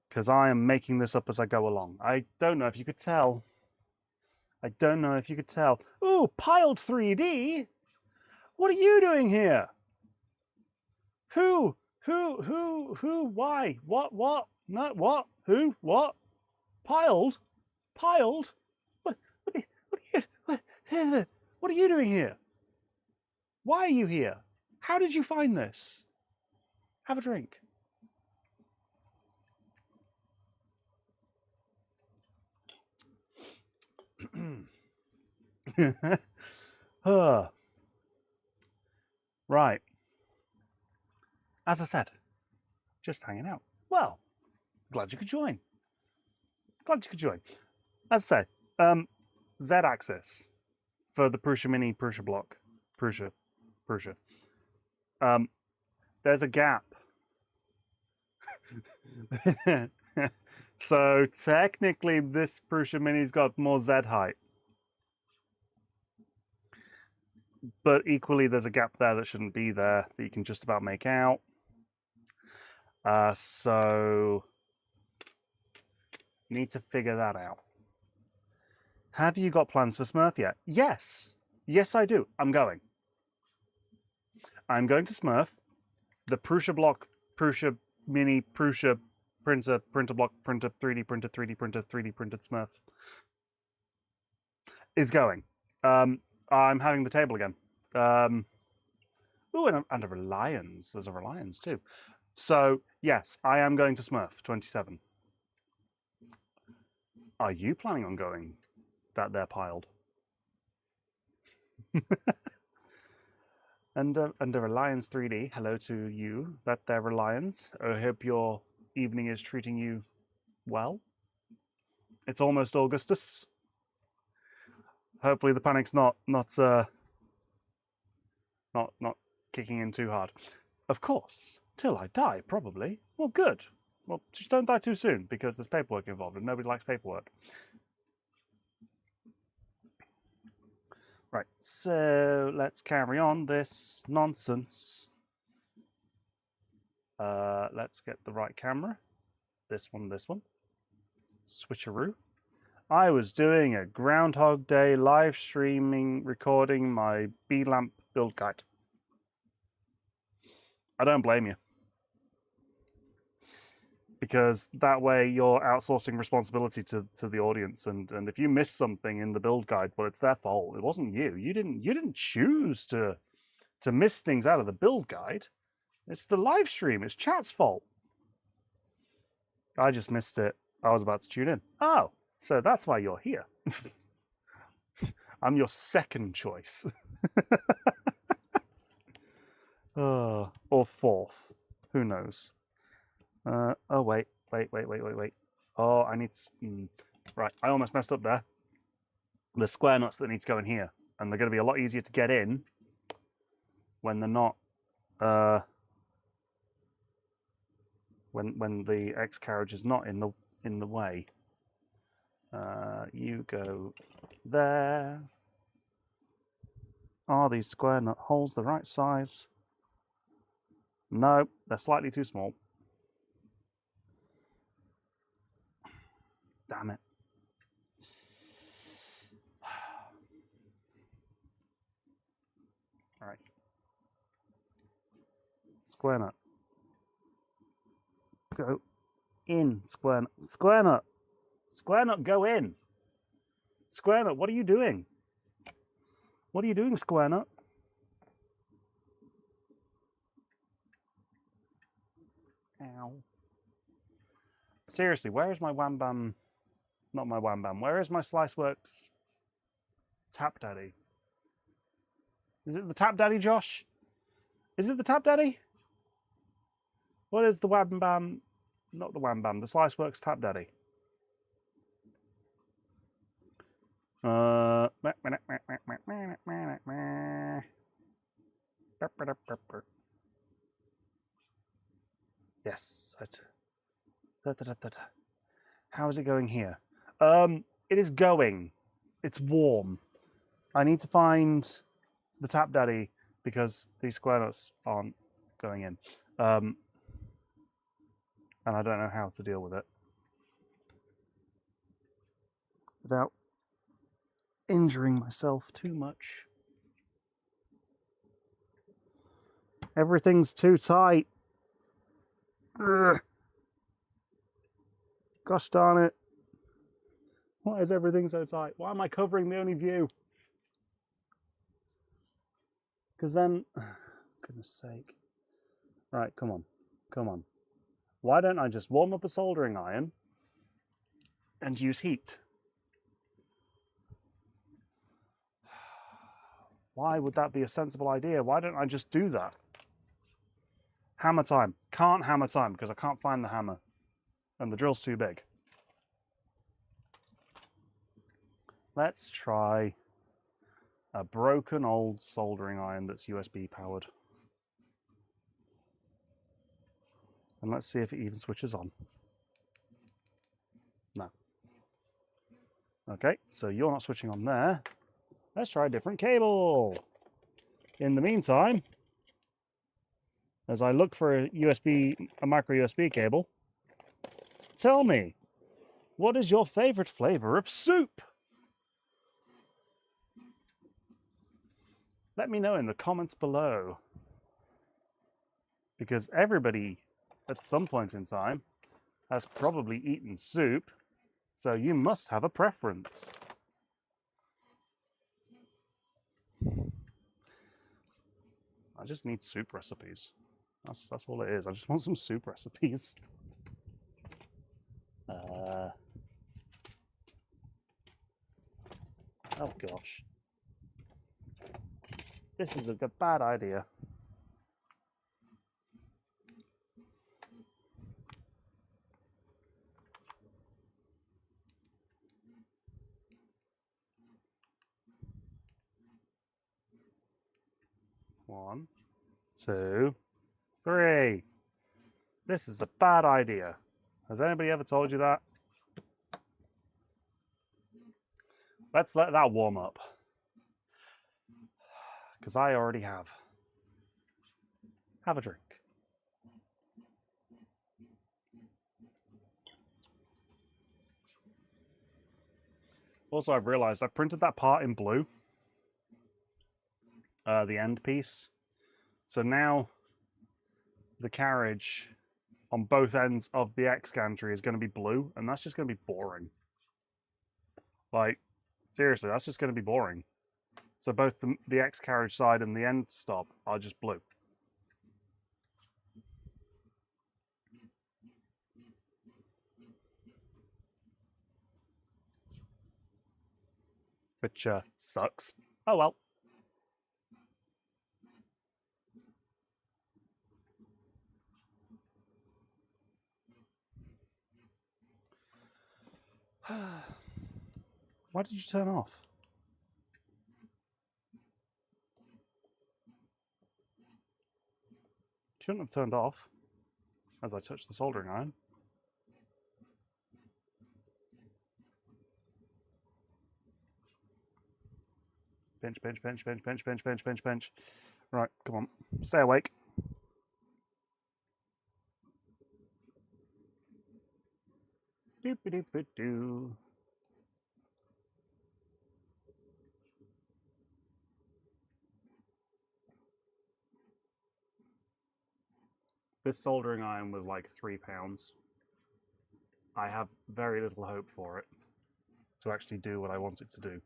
because I am making this up as I go along. I don't know if you could tell. I don't know if you could tell. Ooh, piled 3D? What are you doing here? Who, why, what, no, what, who, what, piled? What are you doing here? Why are you here? How did you find this? Have a drink. Right. As I said, just hanging out. Well, glad you could join. Glad you could join. As I say, Z-axis for the Prusa Mini, PrusABlok. Prusa. There's a gap. So technically this Prusa Mini's got more Z height. But equally there's a gap there that shouldn't be there that you can just about make out. So need to figure that out. Have you got plans for Smurf yet? Yes. Yes, I do. I'm going to Smurf. The PrusABlok, Prusa Mini, Prusa PrintABlok, printer, 3D printer, 3D printer, 3D printed Smurf is going. I'm having the table again. Oh, and a Reliance. There's a Reliance too. So yes, I am going to Smurf 27. Are you planning on going? That they're piled. And a Reliance 3D, hello to you. That they're Reliance. I hope your evening is treating you well. It's almost Augustus. Hopefully the panic's not kicking in too hard. Of course, till I die, probably. Well, good. Well, just don't die too soon because there's paperwork involved and nobody likes paperwork. Right, so let's carry on this nonsense. Let's get the right camera. This one. Switcheroo. I was doing a Groundhog Day live streaming, recording my B-lamp build guide. I don't blame you. Because that way you're outsourcing responsibility to the audience, and if you miss something in the build guide, well, it's their fault. It wasn't you. You didn't choose to miss things out of the build guide. It's the live stream. It's chat's fault. I just missed it. I was about to tune in. Oh, so that's why you're here. I'm your second choice. Or fourth. Who knows? Oh, wait. Oh, I need... right, I almost messed up there. The square nuts that need to go in here. And they're going to be a lot easier to get in when they're not... when the X carriage is not in the way. You go there. Are these square nut holes the right size? No, they're slightly too small. Damn it. All right. Square nut. Go in, square nut. Square nut. Square nut, go in. Square nut, what are you doing? What are you doing, square nut? Ow. Seriously, where is my Wham Bam? Not my Wham Bam. Where is my Sliceworks Tap Daddy? Is it the Tap Daddy, Josh? Is it the Tap Daddy? What is the Wham Bam? Not the Wham Bam, the Sliceworks Tap Daddy. Yes. How is it going here? It is going. It's warm. I need to find the Tap Daddy because these square nuts aren't going in. And I don't know how to deal with it without injuring myself too much. Everything's too tight. Ugh. Gosh darn it. Why is everything so tight? Why am I covering the only view? Because then goodness sake. Right, come on. Come on. Why don't I just warm up a soldering iron and use heat? Why would that be a sensible idea? Why don't I just do that? Hammer time. Can't hammer time because I can't find the hammer. And the drill's too big. Let's try a broken old soldering iron that's USB powered. And let's see if it even switches on. No. Okay, so you're not switching on there. Let's try a different cable. In the meantime, as I look for a micro USB cable, tell me, what is your favorite flavor of soup? Let me know in the comments below. Because everybody, at some point in time, has probably eaten soup, so you must have a preference. I just need soup recipes. That's all it is. I just want some soup recipes. Oh gosh. This is a bad idea. One, two, three. This is a bad idea. Has anybody ever told you that? Let's let that warm up. Because I already have. Have a drink. Also, I've realized I've printed that part in blue. The end piece. So now the carriage on both ends of the X gantry is going to be blue, and that's just going to be boring. Like, seriously, that's just going to be boring. So both the X carriage side and the end stop are just blue. Which sucks. Oh well. Why did you turn off? Shouldn't have turned off as I touched the soldering iron. Pinch, pinch, pinch, pinch, pinch, pinch, pinch, pinch, pinch. Right, come on. Stay awake. Doop-a-doop-a-doo. This soldering iron was like £3. I have very little hope for it to actually do what I want it to do.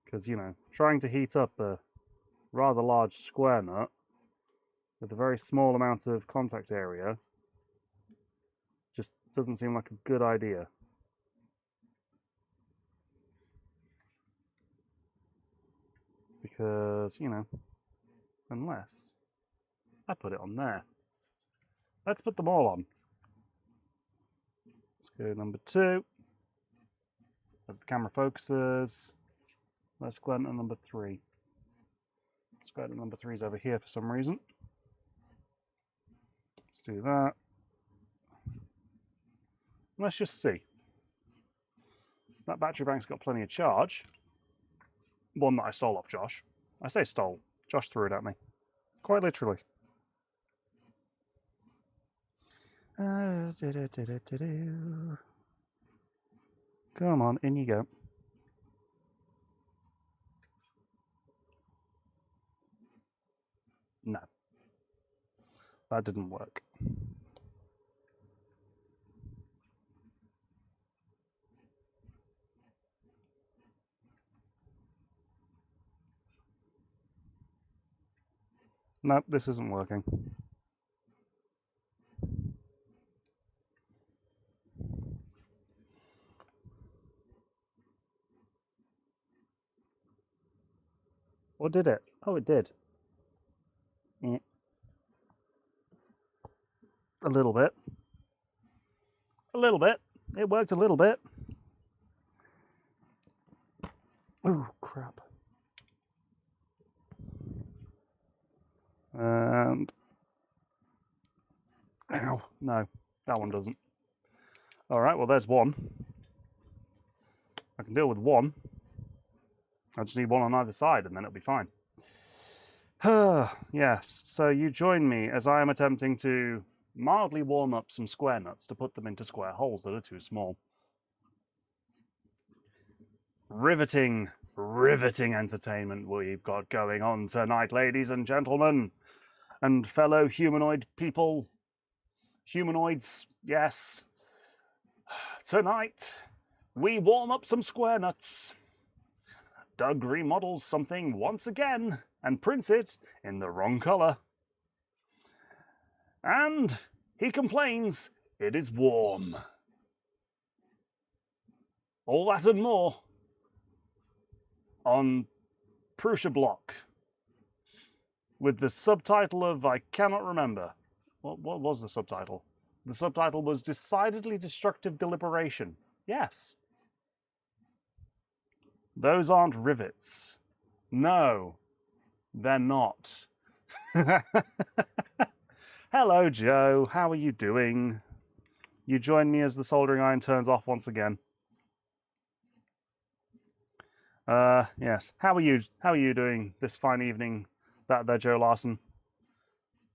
Because, you know, trying to heat up a rather large square nut with a very small amount of contact area just doesn't seem like a good idea. Because, you know, unless I put it on there. Let's put them all on. Let's go number 2. As the camera focuses, let's go into number 3. Let's go to number 3 is over here for some reason. Let's do that. Let's just see. That battery bank's got plenty of charge. One that I stole off Josh. I say stole. Josh threw it at me. Quite literally. Come on, in you go. No. That didn't work. Nope, this isn't working. Or did it? Oh, it did. A little bit. A little bit. It worked a little bit. Oh, crap. And... Ow. No, that one doesn't. All right, well, there's one. I can deal with one. I just need one on either side, and then it'll be fine. Yes, so you join me as I am attempting to mildly warm up some square nuts to put them into square holes that are too small. Riveting entertainment we've got going on tonight, ladies and gentlemen, and fellow humanoid people. Humanoids, yes. Tonight, we warm up some square nuts. Doug remodels something once again and prints it in the wrong color. And he complains it is warm. All that and more on PrusABlok with the subtitle of I cannot remember. What was the subtitle? The subtitle was Decidedly Destructive Deliberation. Yes. Those aren't rivets. No, they're not. Hello, Joe. How are you doing? You join me as the soldering iron turns off once again. Yes. How are you? How are you doing this fine evening? That there, Joe Larson.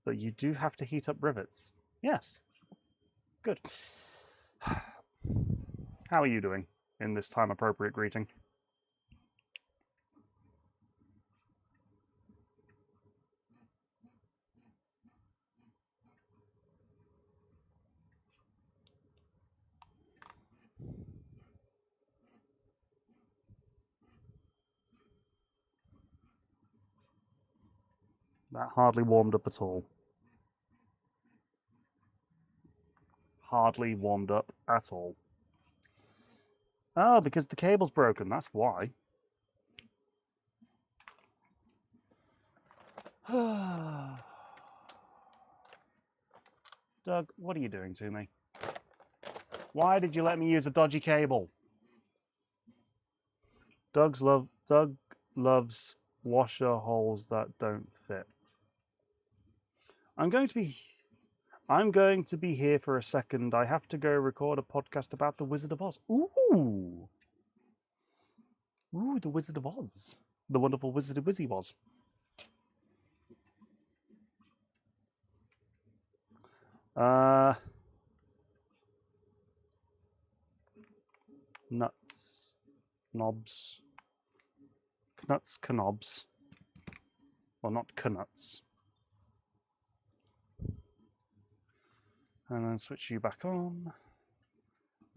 But you do have to heat up rivets. Yes. Good. How are you doing in this time-appropriate greeting? That hardly warmed up at all. Hardly warmed up at all. Oh, because the cable's broken, that's why. Doug, what are you doing to me? Why did you let me use a dodgy cable? Doug loves washer holes that don't fit. I'm going to be here for a second. I have to go record a podcast about the Wizard of Oz. Ooh, the Wizard of Oz, the wonderful Wizard of Wizzy was. Nuts, knobs, knuts, knobs. Well, not knuts. And then switch you back on.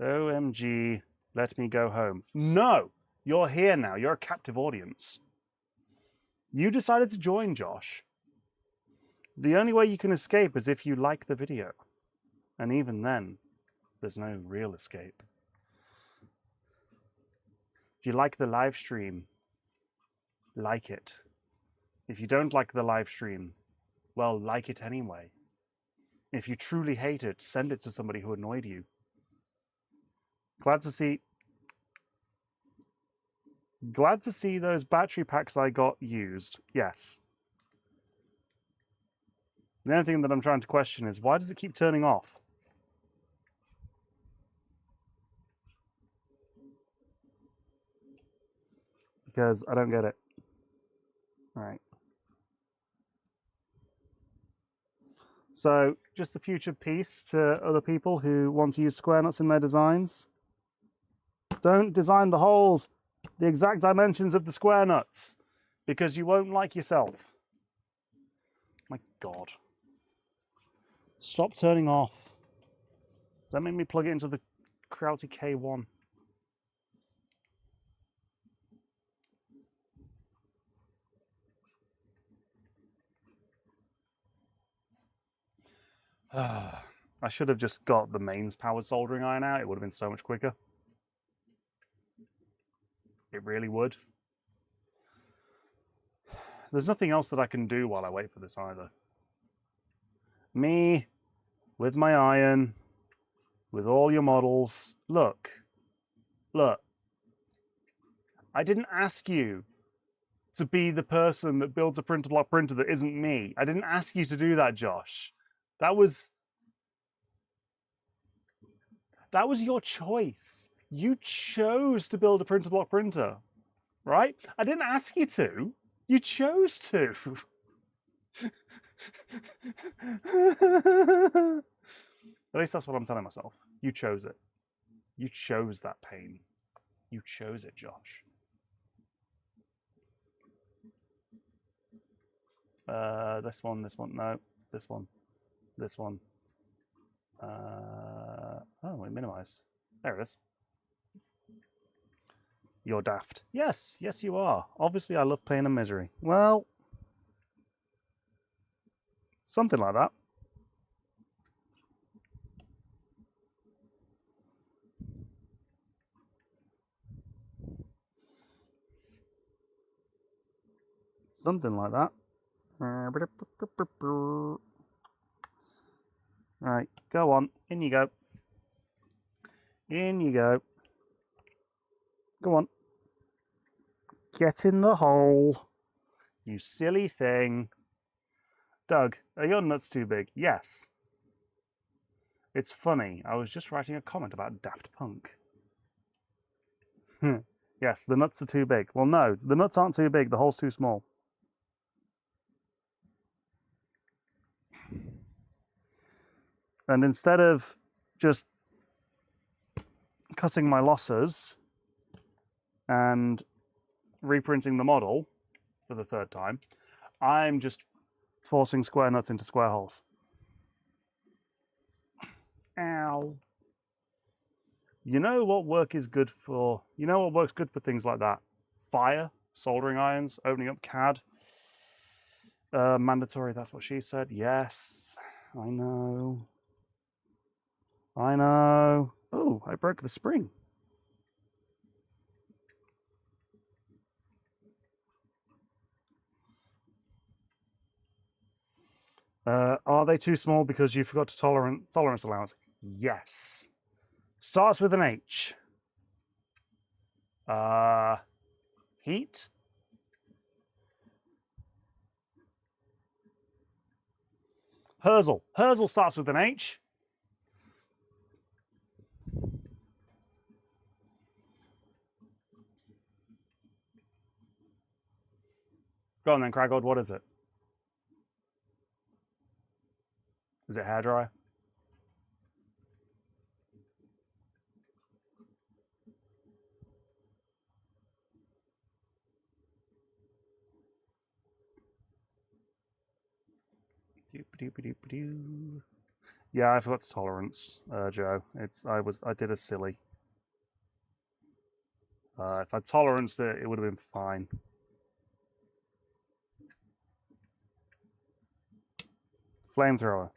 OMG, let me go home. No, you're here now. You're a captive audience. You decided to join, Josh. The only way you can escape is if you like the video. And even then, there's no real escape. If you like the live stream, like it. If you don't like the live stream, well, like it anyway. If you truly hate it, send it to somebody who annoyed you. Glad to see those battery packs I got used. Yes. The only thing that I'm trying to question is, why does it keep turning off? Because I don't get it. All right. So, just a future piece to other people who want to use square nuts in their designs. Don't design the holes the exact dimensions of the square nuts, because you won't like yourself. My God. Stop turning off. Don't make me plug it into the Krauty K1. I should have just got the mains powered soldering iron out. It would have been so much quicker. It really would. There's nothing else that I can do while I wait for this either. Me, with my iron, with all your models. Look. Look. I didn't ask you to be the person that builds a PrusABlok printer that isn't me. I didn't ask you to do that, Josh. That was your choice. You chose to build a PrusABlok printer, right? I didn't ask you to. You chose to. At least that's what I'm telling myself. You chose it. You chose that pain. You chose it, Josh. This one, no. This one. Oh, it minimized. There it is. You're daft. Yes, you are. Obviously, I love pain and misery. Well, something like that. Something like that. Right, go on. In you go. In you go. Go on. Get in the hole. You silly thing. Doug, are your nuts too big? Yes. It's funny. I was just writing a comment about Daft Punk. Yes, the nuts are too big. Well, no, the nuts aren't too big. The hole's too small. And instead of just cutting my losses and reprinting the model for the third time, I'm just forcing square nuts into square holes. Ow. You know what work is good for? You know what works good for things like that? Fire, soldering irons, opening up CAD. Mandatory, that's what she said. Yes, I know. I know. Oh, I broke the spring. Are they too small because you forgot to tolerance allowance? Yes. Starts with an H. Heat. Herzl. Herzl starts with an H. Go on then, Craggold. What is it? Is it hairdryer? Yeah, I forgot to tolerance, Joe. I did a silly. If I toleranced it, it would have been fine. Flamethrower.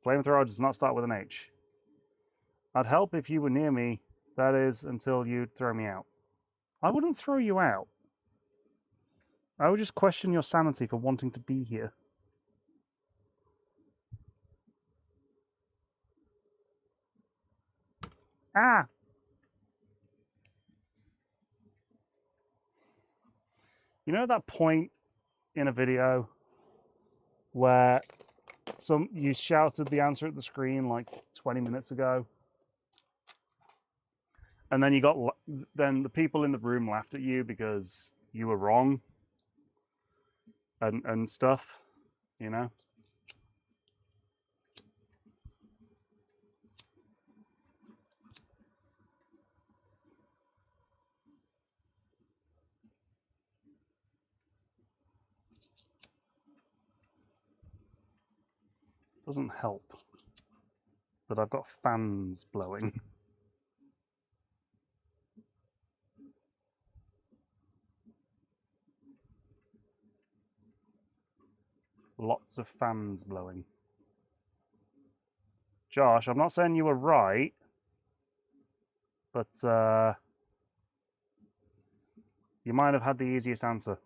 Flamethrower does not start with an H. I'd help if you were near me, that is, until you'd throw me out. I wouldn't throw you out. I would just question your sanity for wanting to be here. Ah! You know that point in a video where you shouted the answer at the screen like 20 minutes ago? And then then the people in the room laughed at you because you were wrong and stuff, you know? Doesn't help that I've got fans blowing. Lots of fans blowing. Josh, I'm not saying you were right, but you might have had the easiest answer.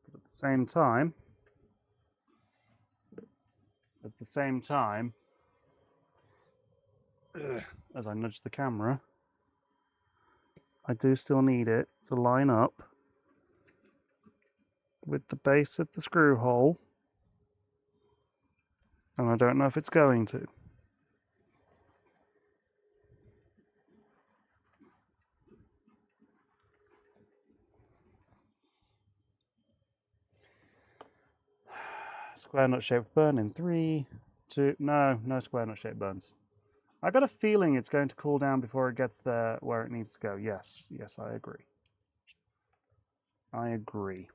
But at the same time, as I nudge the camera, I do still need it to line up with the base of the screw hole, and I don't know if it's going to. Square nut shaped burn in 3, 2, no square nut shaped burns. I got a feeling it's going to cool down before it gets there where it needs to go. Yes, I agree. I agree.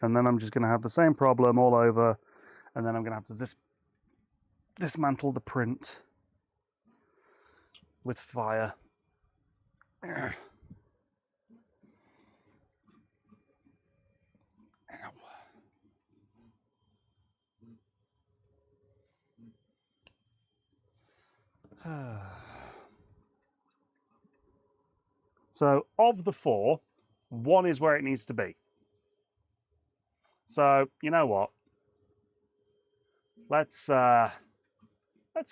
And then I'm just going to have the same problem all over, and then I'm going to have to dismantle the print with fire. So of the 4, 1 is where it needs to be. So you know what? Let's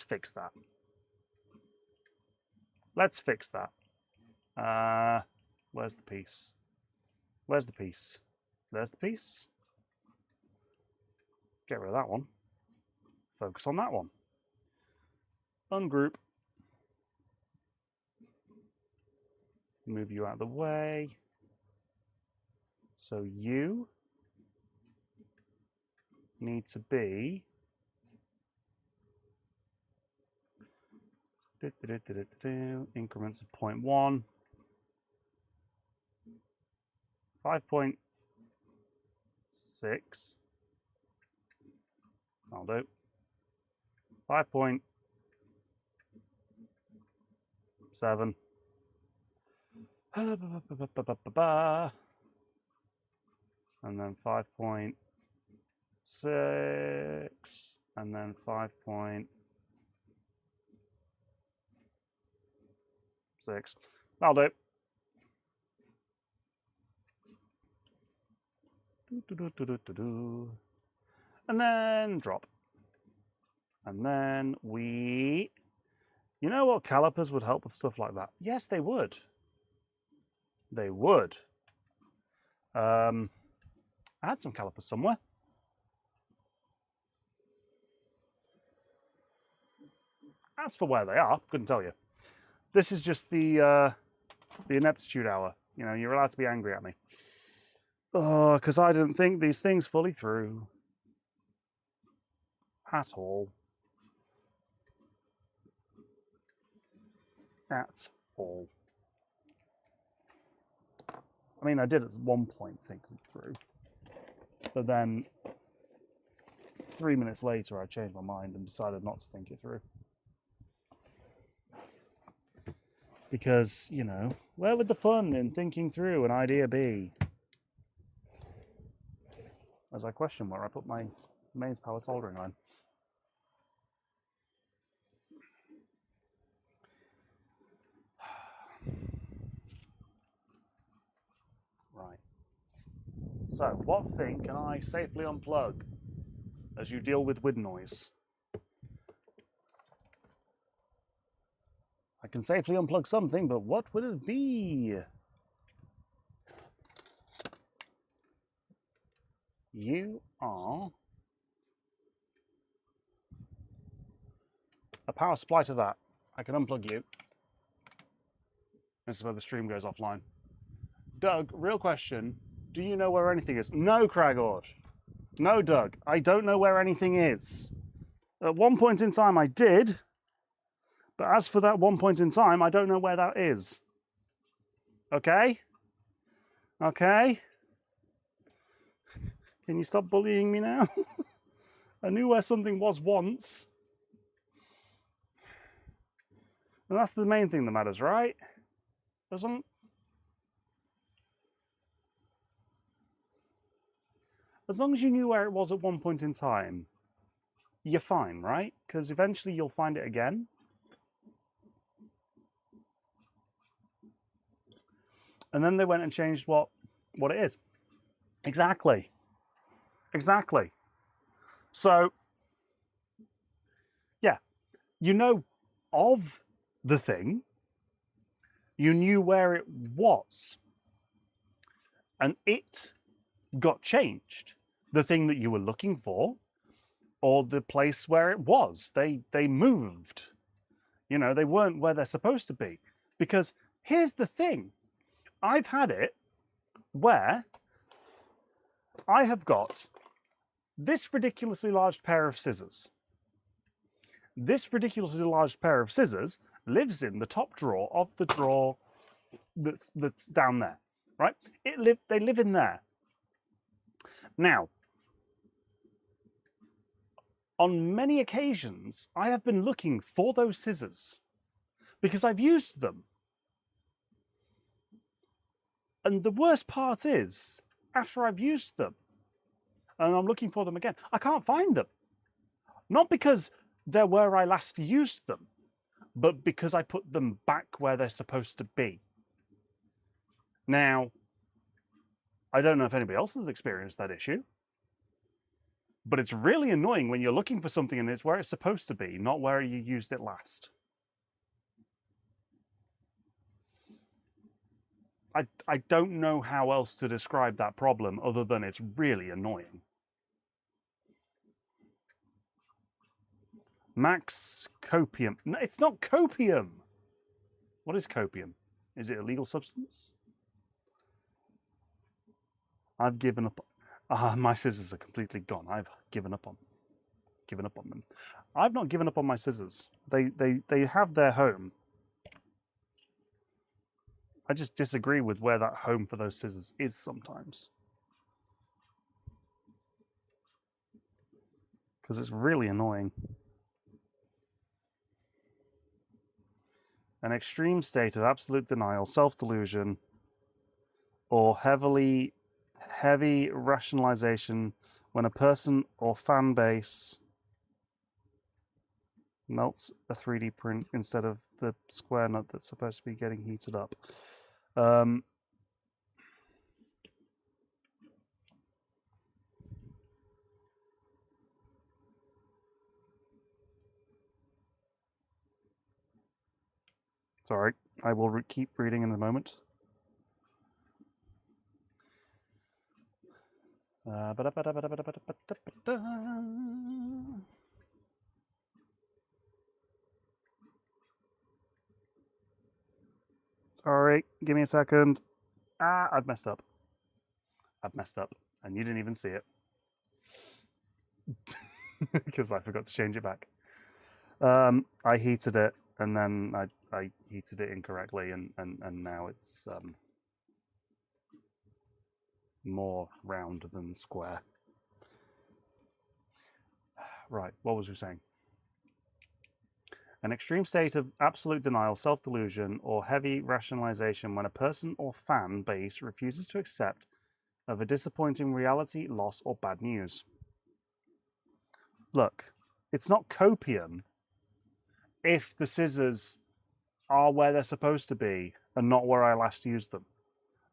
fix that. Let's fix that. Where's the piece? Where's the piece? There's the piece. Get rid of that one. Focus on that one. Ungroup. Move you out of the way. So you need to be increments of 0.1, 5.6. I'll do 5.7. And then 5.6, and then 5.6. That'll do. And then drop. And then we... You know what? Calipers would help with stuff like that. Yes, they would. They would. I had some calipers somewhere. As for where they are, couldn't tell you. This is just the ineptitude hour. You know, you're allowed to be angry at me. Oh, because I didn't think these things fully through. At all. At all. I mean, I did at one point think it through. But then 3 minutes later, I changed my mind and decided not to think it through. Because, you know, where would the fun in thinking through an idea be? As I question where I put my mains power soldering iron. Right. So, what thing can I safely unplug as you deal with wind noise? I can safely unplug something, but what would it be? You are a power supply to that. I can unplug you. This is where the stream goes offline. Doug, real question. Do you know where anything is? No, Cragord. No, Doug. I don't know where anything is. At one point in time, I did. But as for that one point in time, I don't know where that is. Okay? Okay? Can you stop bullying me now? I knew where something was once. And that's the main thing that matters, right? As long as you knew where it was at one point in time, you're fine, right? Because eventually you'll find it again. And then they went and changed what it is. Exactly. Exactly. So, yeah, you know of the thing, you knew where it was, and it got changed. The thing that you were looking for, or the place where it was, they moved. You know, they weren't where they're supposed to be. Because here's the thing, I've had it where I have got this ridiculously large pair of scissors. This ridiculously large pair of scissors lives in the top drawer of the drawer that's down there, right? They live in there. Now, on many occasions, I have been looking for those scissors because I've used them. And the worst part is, after I've used them and I'm looking for them again, I can't find them. Not because they're where I last used them, but because I put them back where they're supposed to be. Now, I don't know if anybody else has experienced that issue, but it's really annoying when you're looking for something and it's where it's supposed to be, not where you used it last. I don't know how else to describe that problem other than it's really annoying. Max copium. No, it's not copium. What is copium? Is it a legal substance? I've given up. My scissors are completely gone. I've given up on them. I've not given up on my scissors. They have their home. I just disagree with where that home for those scissors is sometimes. Because it's really annoying. An extreme state of absolute denial, self-delusion, or heavy rationalization when a person or fan base melts a 3D print instead of the square nut that's supposed to be getting heated up. Sorry, I will keep reading in a moment. Sorry, give me a second. I've messed up. And you didn't even see it. Because I forgot to change it back. I heated it, and then I heated it incorrectly, and now it's more round than square. Right, what was we saying? An extreme state of absolute denial, self-delusion, or heavy rationalization when a person or fan base refuses to accept of a disappointing reality, loss, or bad news. Look, it's not copium if the scissors are where they're supposed to be and not where I last used them.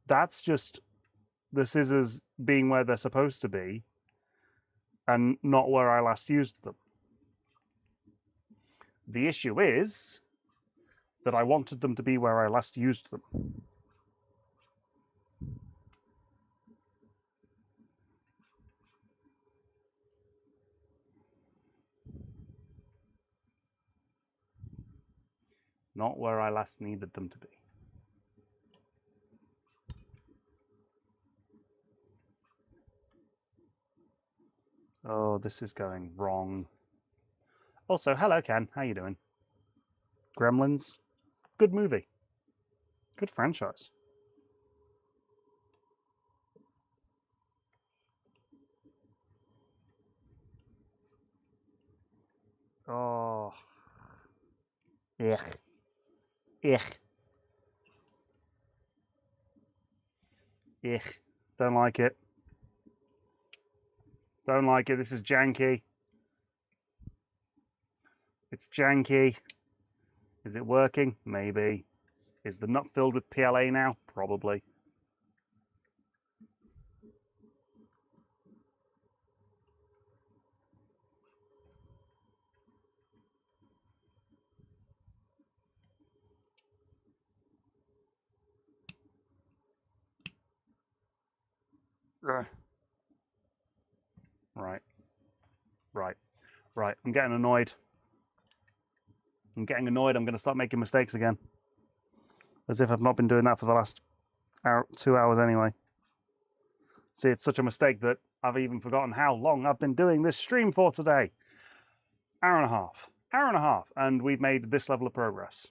That's just the scissors being where they're supposed to be and not where I last used them. The issue is that I wanted them to be where I last used them. Not where I last needed them to be. Oh, this is going wrong. Also, hello Ken, how you doing? Gremlins, good movie. Good franchise. Oh. Ugh. Ugh. Ugh. Don't like it. Don't like it. This is janky. It's janky. Is it working? Maybe. Is the nut filled with PLA now? Probably. Right. Right. Right. I'm getting annoyed. I'm getting annoyed. I'm going to start making mistakes again. As if I've not been doing that for the last 2 hours anyway. See, it's such a mistake that I've even forgotten how long I've been doing this stream for today. Hour and a half. Hour and a half. And we've made this level of progress.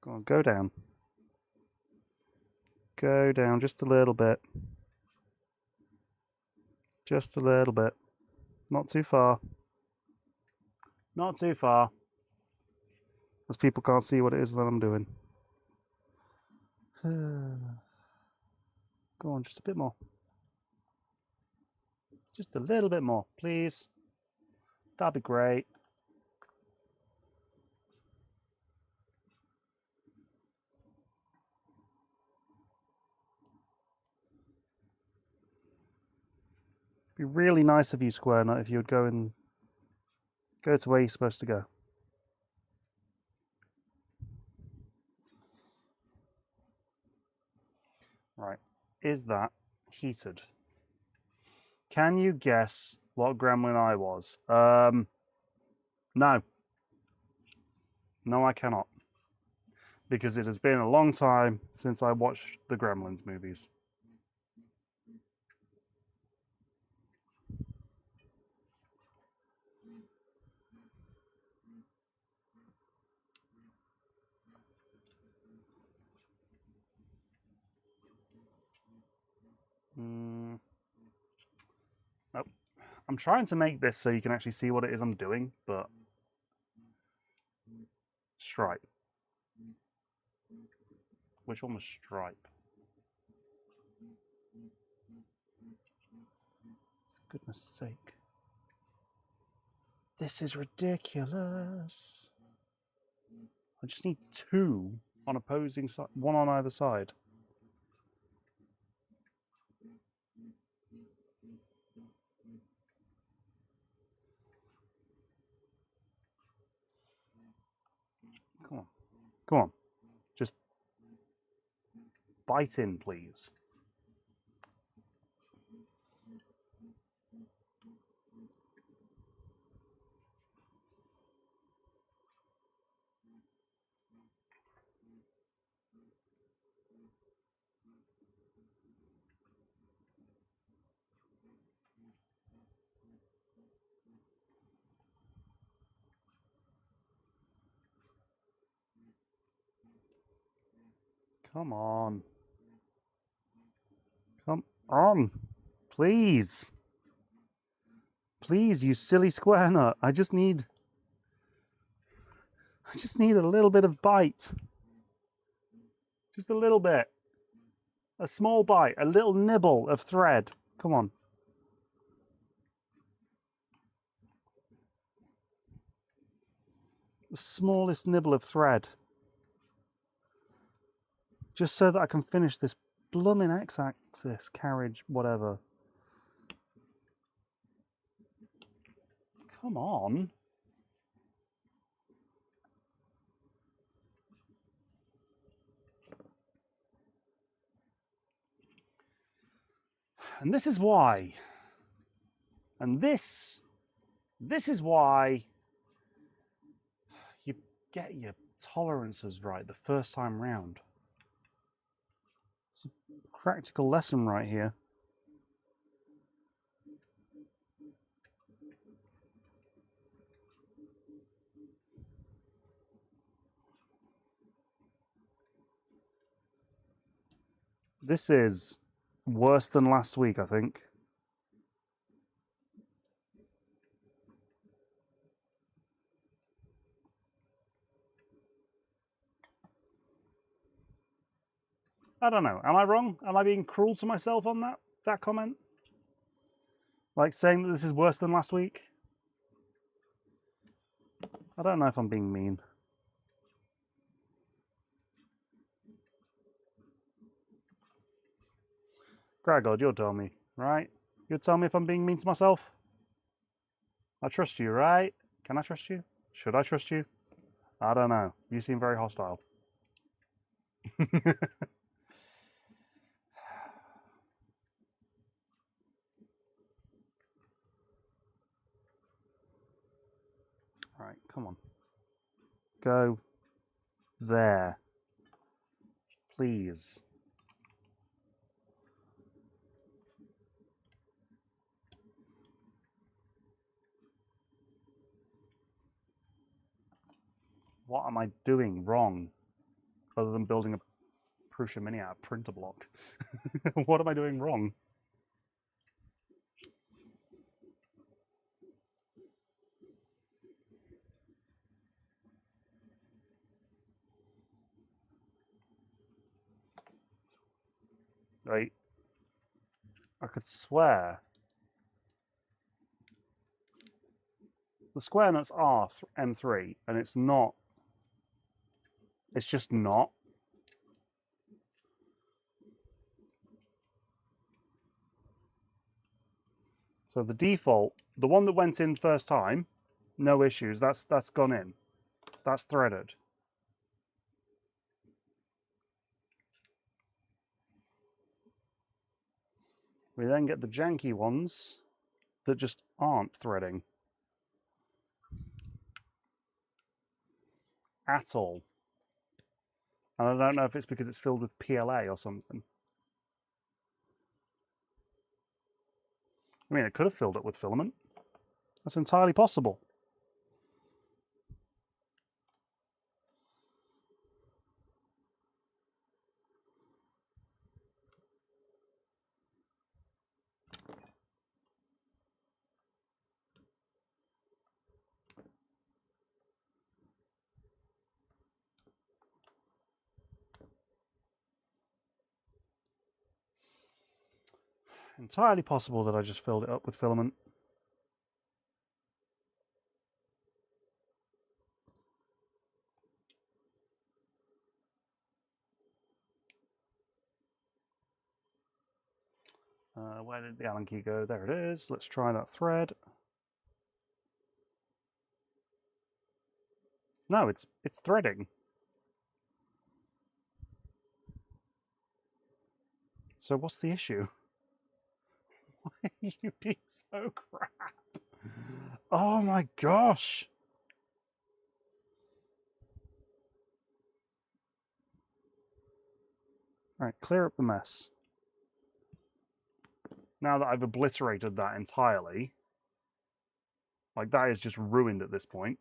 Go on, go down. Go down just a little bit. Just a little bit. Not too far. Not too far. As people can't see what it is that I'm doing. Go on, just a bit more. Just a little bit more, please. That'd be great. It'd be really nice of you, Square Nut, if you would go to where you're supposed to go. Right. Is that heated? Can you guess what gremlin I was? No. No, I cannot. Because it has been a long time since I watched the Gremlins movies. Nope. I'm trying to make this so you can actually see what it is I'm doing, but Stripe. Which one was Stripe? For goodness sake. This is ridiculous. I just need 2 on opposing side, 1 on either side. Come on. Come on. Just bite in, please. Come on. Come on. Please. Please, you silly Square Nut. I just need a little bit of bite. Just a little bit. A small bite. A little nibble of thread. Come on. The smallest nibble of thread. Just so that I can finish this blooming X-axis carriage, whatever. Come on. And this is why. And this is why you get your tolerances right the first time round. It's a practical lesson right here. This is worse than last week, I think. I don't know. Am I wrong? Am I being cruel to myself on that comment? Like saying that this is worse than last week? I don't know if I'm being mean. Gregor, you'll tell me, right? You'll tell me if I'm being mean to myself? I trust you, right? Can I trust you? Should I trust you? I don't know. You seem very hostile. Right, come on. Go there. Please. What am I doing wrong? Other than building a Prusa Mini out of PrusABlok. What am I doing wrong? Right. I could swear the square nuts are M3, and it's not. It's just not. So the default, the one that went in first time, no issues. That's gone in. That's threaded. We then get the janky ones that just aren't threading at all. And I don't know if it's because it's filled with PLA or something. I mean, it could have filled it with filament. That's entirely possible. Entirely possible that I just filled it up with filament. Where did the Allen key go? There it is. Let's try that thread. No, it's threading. So what's the issue? Why are you being so crap? Oh my gosh! Right, clear up the mess. Now that I've obliterated that entirely, like that is just ruined at this point.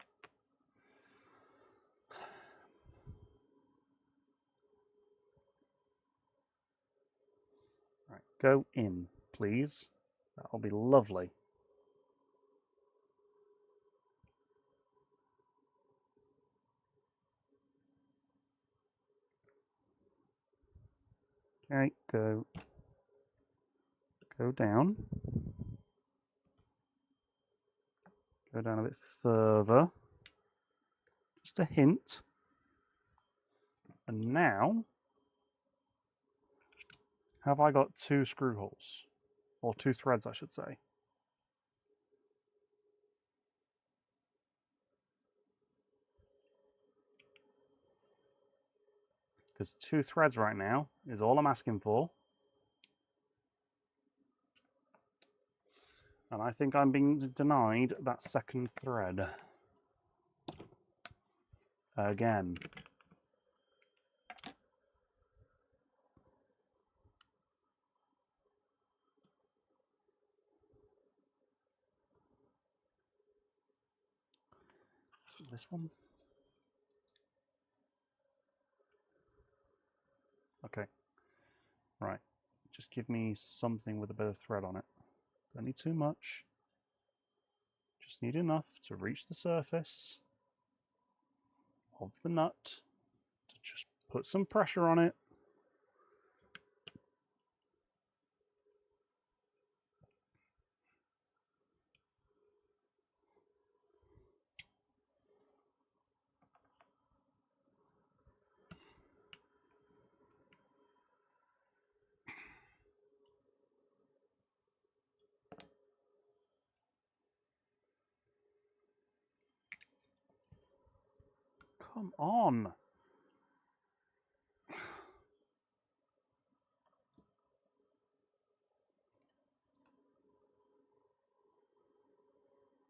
Right, go in, please. That'll be lovely. Okay, go down. Go down a bit further. Just a hint. And now, have I got 2 screw holes? Or 2 threads, I should say. Because 2 threads right now is all I'm asking for. And I think I'm being denied that second thread. Again. This one? Okay. Right, just give me something with a bit of thread on it. Don't need too much. Just need enough to reach the surface of the nut to just put some pressure on it. Come on.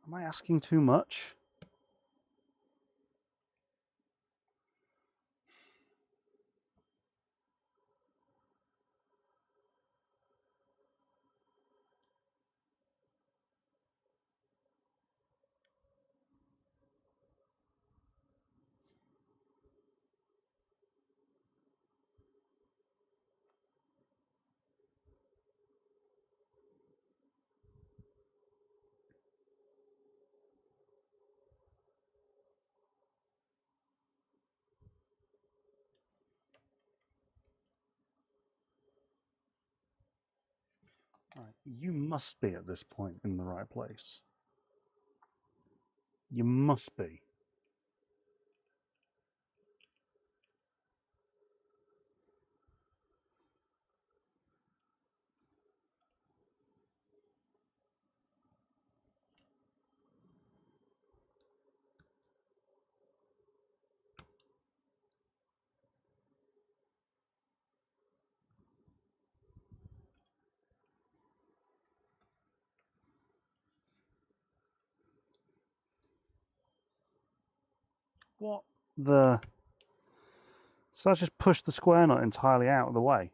Am I asking too much? Right, you must be at this point in the right place. You must be. What the... So I just pushed the square nut entirely out of the way.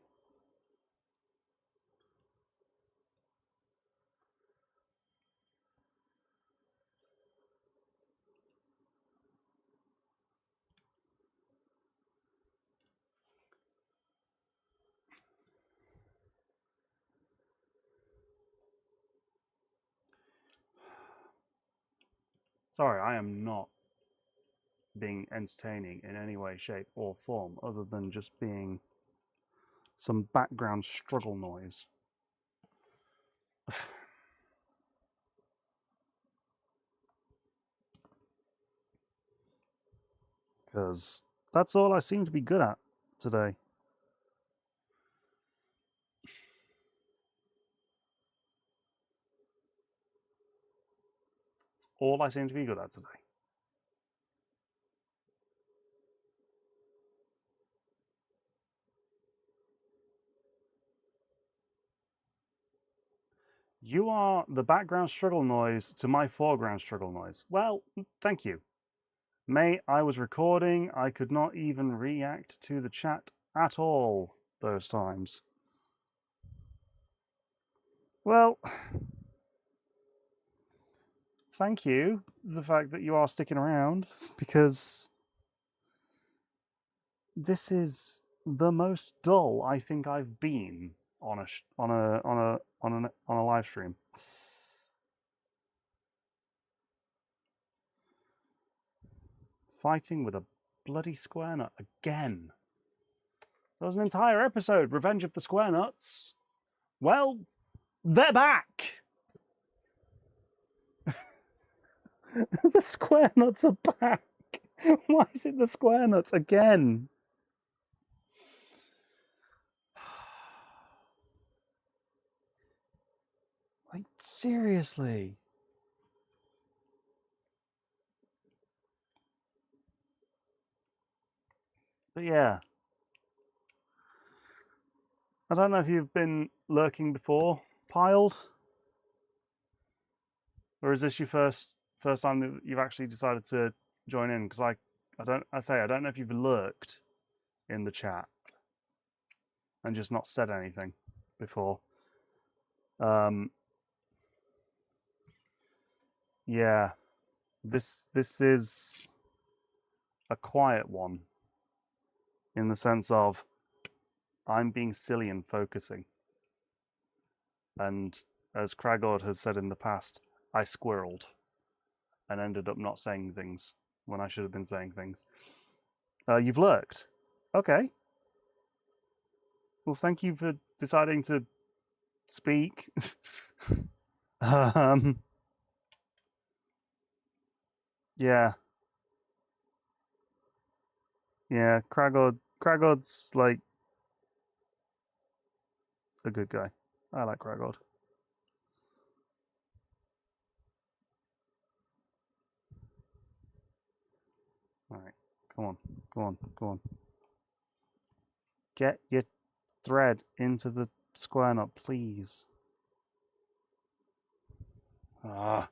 Sorry, I am not being entertaining in any way, shape, or form, other than just being some background struggle noise. Because that's all I seem to be good at today. It's all I seem to be good at today. You are the background struggle noise to my foreground struggle noise. Well, thank you. Mate, I was recording. I could not even react to the chat at all those times. Well, thank you, the fact that you are sticking around, because this is the most dull I think I've been on a live stream. Fighting with a bloody square nut again. There was an entire episode, Revenge of the Square Nuts. Well, they're back. The square nuts are back. Why is it the square nuts again? Like, seriously. But yeah. I don't know if you've been lurking before, Piled? Or is this your first time that you've actually decided to join in? Because I don't know if you've lurked in the chat and just not said anything before. Yeah, this is a quiet one in the sense of I'm being silly and focusing. And as Kragord has said in the past, I squirreled and ended up not saying things when I should have been saying things. You've lurked. Okay. Well, thank you for deciding to speak. Yeah. Yeah, Kragord's like a good guy. I like Kragord. Alright. Come on. Get your thread into the square knot, please. Ah.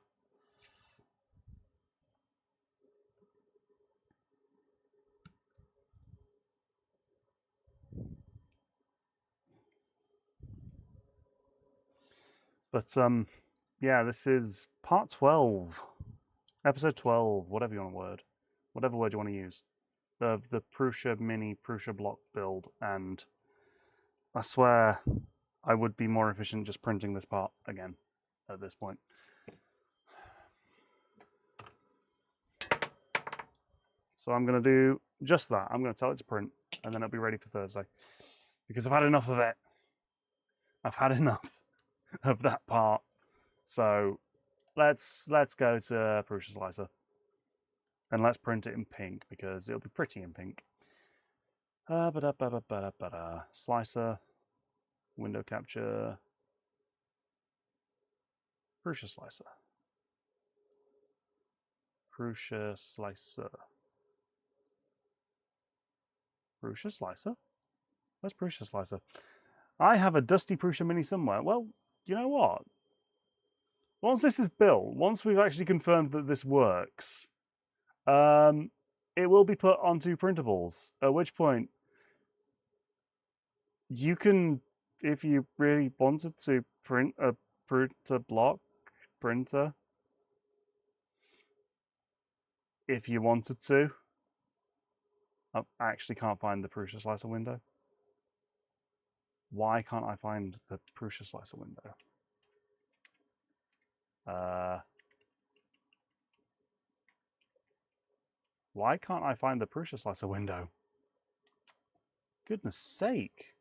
But yeah, this is part 12. Episode 12, whatever you want to word. Whatever word you want to use. Of the Prusa Mini PrusABlok build, and I swear I would be more efficient just printing this part again at this point. So I'm going to do just that. I'm going to tell it to print, and then it'll be ready for Thursday. Because I've had enough of it. I've had enough of that part. So let's go to Prusa Slicer. And let's print it in pink, because it'll be pretty in pink. Slicer, window capture, Prusa Slicer. Prusa Slicer. Prusa Slicer? Where's Prusa Slicer? I have a dusty Prusa Mini somewhere. Well, you know what? Once this is built, once we've actually confirmed that this works, it will be put onto printables. At which point, you can, if you really wanted to, print a PrusABlok printer. If you wanted to. I actually can't find the Prusa Slicer window. Why can't I find the Prusa Slicer window? Why can't I find the Prusa Slicer window? Goodness sake.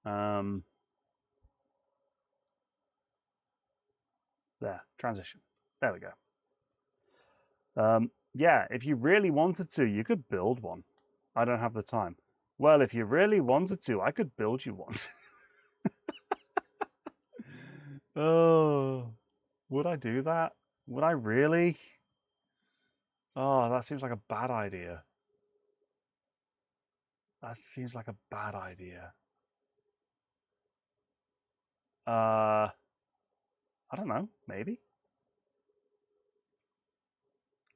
There, transition. There we go. Yeah, if you really wanted to, you could build one. I don't have the time. Well, if you really wanted to, I could build you one. Oh, would I do that? Would I really? Oh, that seems like a bad idea. That seems like a bad idea. I don't know. Maybe.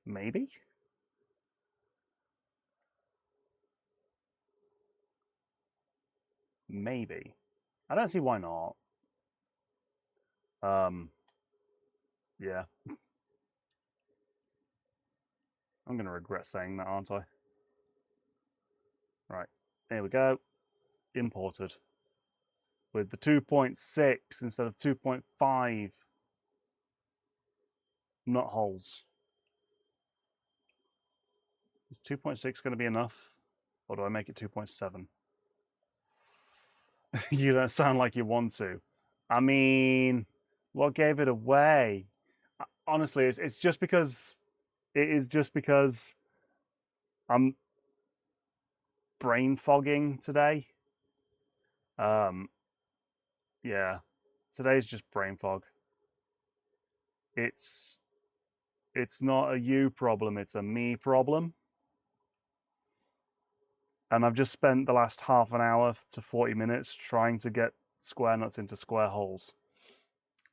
Maybe. Maybe. I don't see why not. Yeah. I'm going to regret saying that, aren't I? Right. There we go. Imported. With the 2.6 instead of 2.5 nut holes. Is 2.6 going to be enough? Or do I make it 2.7? You don't sound like you want to. I mean, what gave it away? Honestly, it's just because it is just because I'm brain fogging today. Yeah, today's just brain fog. It's not a you problem, it's a me problem. And I've just spent the last half an hour to 40 minutes trying to get square nuts into square holes.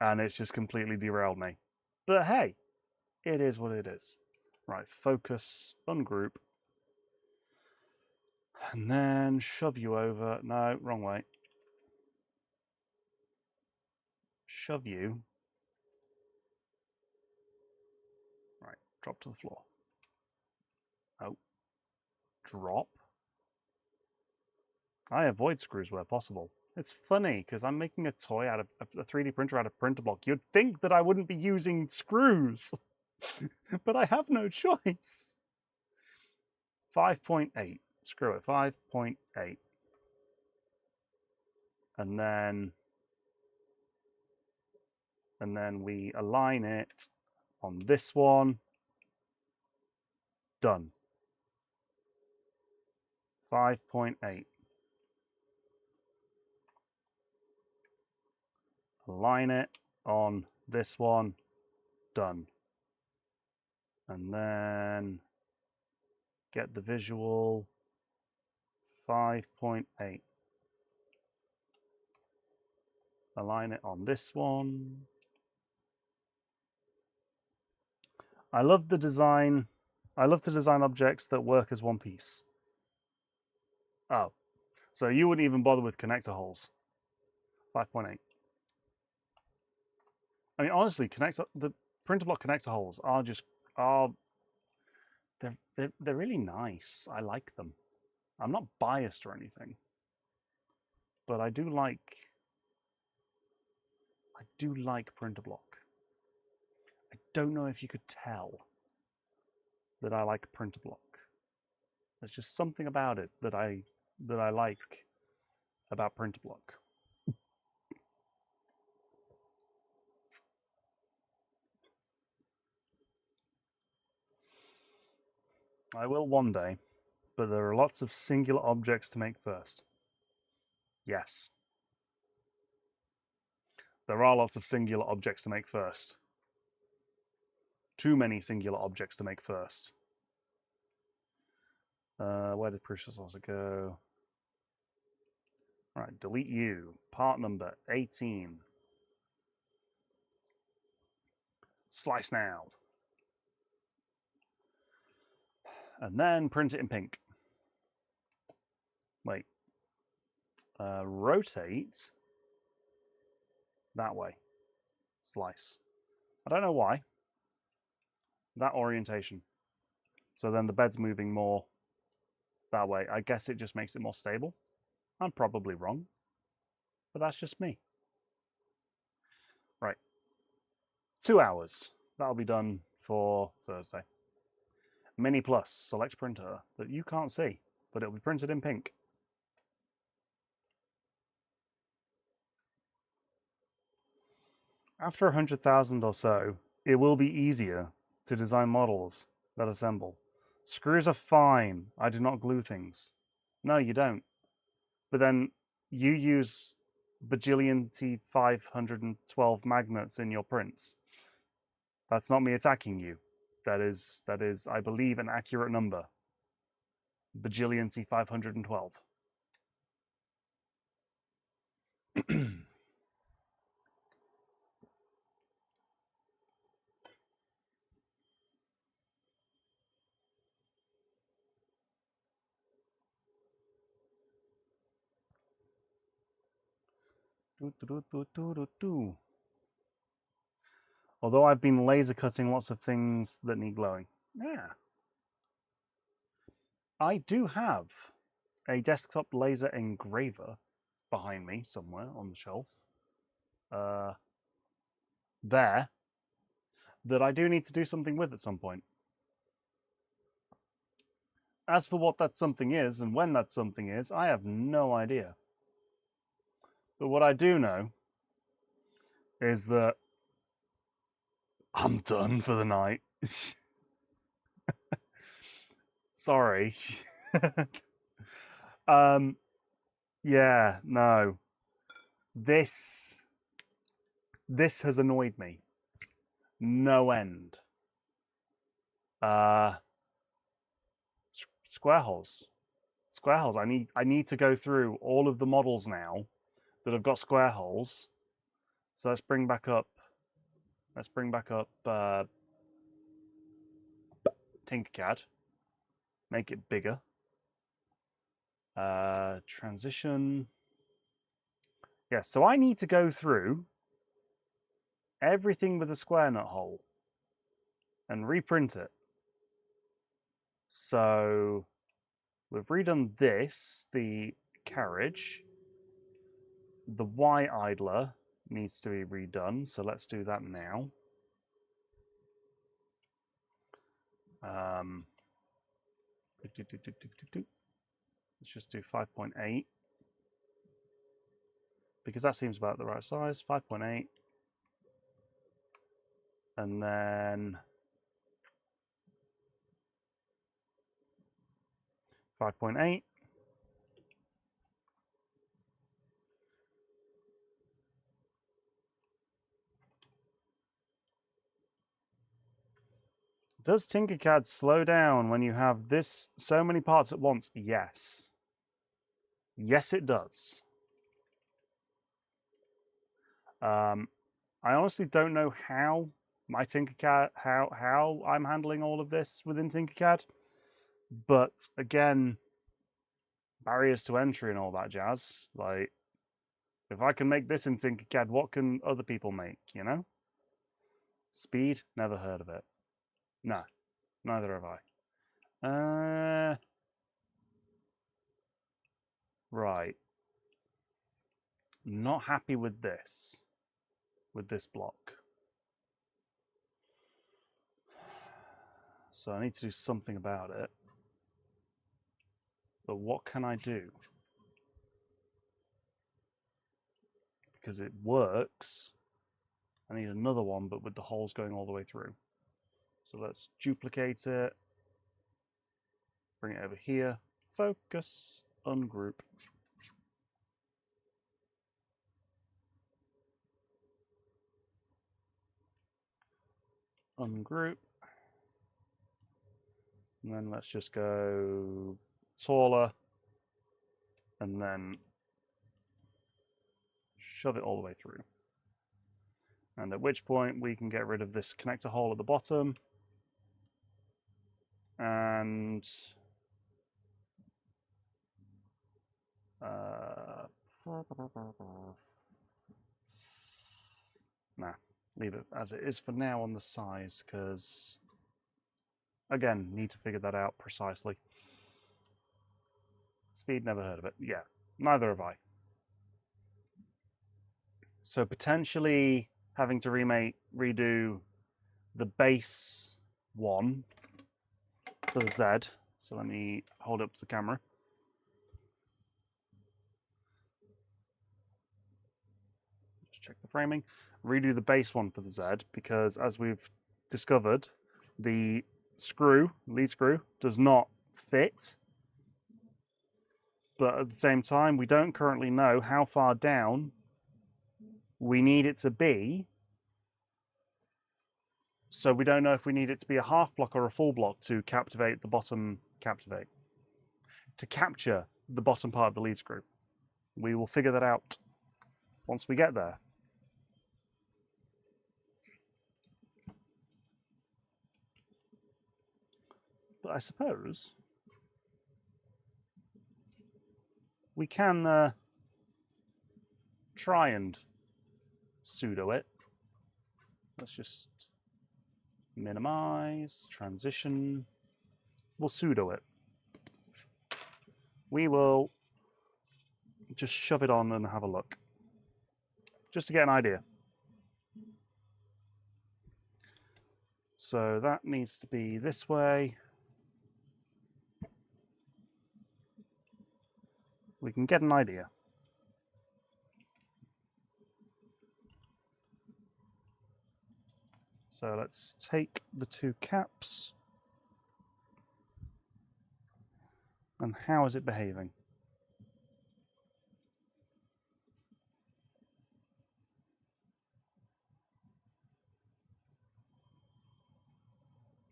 And it's just completely derailed me. But hey, it is what it is. Right, focus, ungroup. And then shove you over. No, wrong way. Shove you. Right, drop to the floor. Oh, drop. I avoid screws where possible. It's funny because I'm making a toy out of a 3D printer out of PrusABlok. You'd think that I wouldn't be using screws, but I have no choice. 5.8. Screw it. 5.8. And then we align it on this one. Done. 5.8. Align it on this one. Done. And then get the visual. 5.8. Align it on this one. I love the design. I love to design objects that work as one piece. Oh, so you wouldn't even bother with connector holes. 5.8. I mean, honestly, the PrusABlok connector holes are they're really nice. I like them. I'm not biased or anything, but I do like PrusABlok. I don't know if you could tell that I like PrusABlok. There's just something about it that I like about PrusABlok. I will one day, but there are lots of singular objects to make first. Yes. There are lots of singular objects to make first. Too many singular objects to make first. Where did Prusa also go? All right, delete you. Part number 18. Slice now. And then print it in pink. Wait. Rotate that way. Slice. I don't know why. That orientation. So then the bed's moving more that way. I guess it just makes it more stable. I'm probably wrong, but that's just me. Right. 2 hours. That'll be done for Thursday. Mini Plus select printer that you can't see, but it'll be printed in pink. After 100,000 or so, it will be easier to design models that assemble. Screws are fine. I do not glue things. No, you don't. But then you use bajillion T512 magnets in your prints. That's not me attacking you. That is, I believe, an accurate number. Bajillion T512. Although I've been laser cutting lots of things that need glowing. Yeah. I do have a desktop laser engraver behind me somewhere on the shelf. There. That I do need to do something with at some point. As for what that something is and when that something is, I have no idea. But what I do know is that I'm done for the night. Sorry. Yeah, no. This has annoyed me. No end. Square holes. Square holes. I need to go through all of the models now that have got square holes. So let's bring back up Tinkercad. Make it bigger. Transition. Yeah, so I need to go through everything with a square nut hole and reprint it. So we've redone this. The carriage. The Y idler needs to be redone, so let's do that now. Let's just do 5.8 because that seems about the right size. 5.8, and then 5.8. Does Tinkercad slow down when you have so many parts at once? Yes. Yes, it does. I honestly don't know how my Tinkercad, how I'm handling all of this within Tinkercad, but again, barriers to entry and all that jazz. Like, if I can make this in Tinkercad, what can other people make, you know? Speed? Never heard of it. No, neither have I. Right. Not happy with this block. So I need to do something about it. But what can I do? Because it works. I need another one, but with the holes going all the way through. So let's duplicate it. Bring it over here. Focus. Ungroup. Ungroup. And then let's just go taller. And then shove it all the way through. And at which point we can get rid of this connector hole at the bottom. And nah, leave it as it is for now on the size, because again, need to figure that out precisely. Speed, never heard of it. Yeah, neither have I. So potentially having to redo the base one for the Z. So let me hold up to the camera. Just check the framing. Redo the base one for the Z, because as we've discovered, the lead screw, does not fit. But at the same time, we don't currently know how far down we need it to be. So we don't know if we need it to be a half block or a full block to capture the bottom part of the lead screw. We will figure that out once we get there. But I suppose we can try and pseudo it. Let's just minimize, transition. We'll pseudo it. We will just shove it on and have a look, just to get an idea. So that needs to be this way. We can get an idea. So let's take the two caps. And how is it behaving?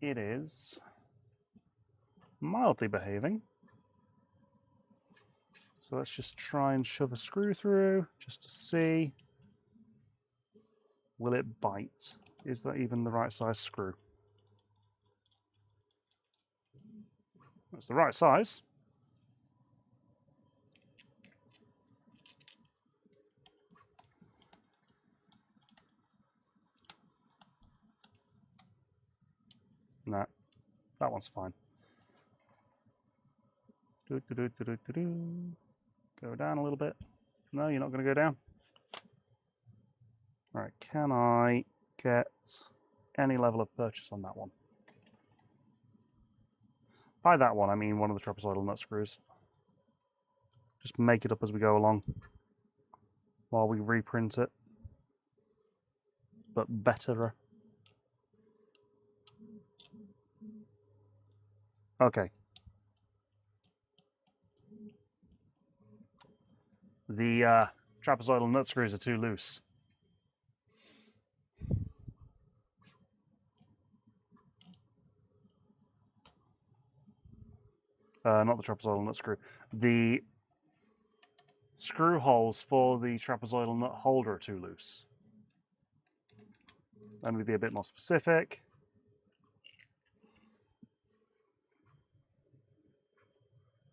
It is mildly behaving. So let's just try and shove a screw through just to see. Will it bite? Is that even the right size screw? That's the right size. No, that one's fine. Go down a little bit. No, you're not going to go down. All right, can I get any level of purchase on that one? By that one, I mean one of the trapezoidal nut screws. Just make it up as we go along while we reprint it, but better. Okay. The trapezoidal nut screws are too loose. Not the trapezoidal nut screw. The screw holes for the trapezoidal nut holder are too loose. Let me be a bit more specific.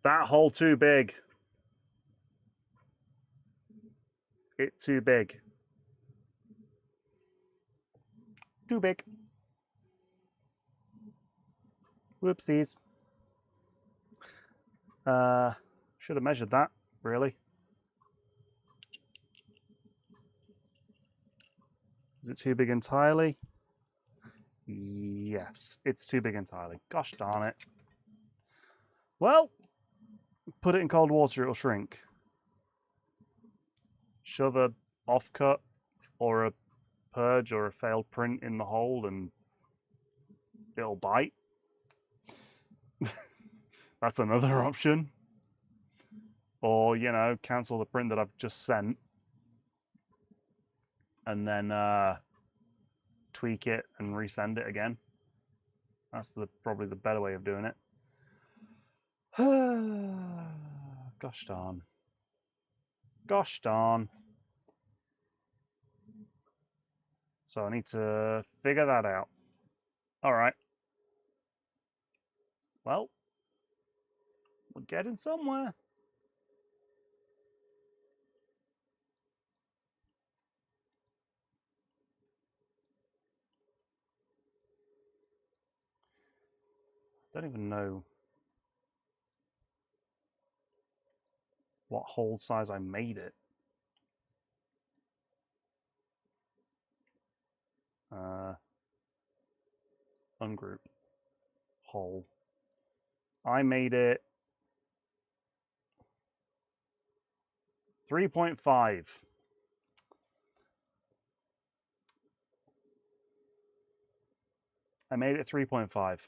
That hole too big. It too big. Too big. Whoopsies. Should have measured that, really. Is it too big entirely? Yes, it's too big entirely. Gosh darn it. Well, put it in cold water, it'll shrink. Shove a offcut or a purge or a failed print in the hole and it'll bite. That's another option. Or, you know, cancel the print that I've just sent and then tweak it and resend it again. That's probably the better way of doing it. Gosh darn. Gosh darn. So I need to figure that out. All right. Well, we're getting somewhere. I don't even know what hole size I made it. Ungroup hole. I made it 3.5. I made it 3.5.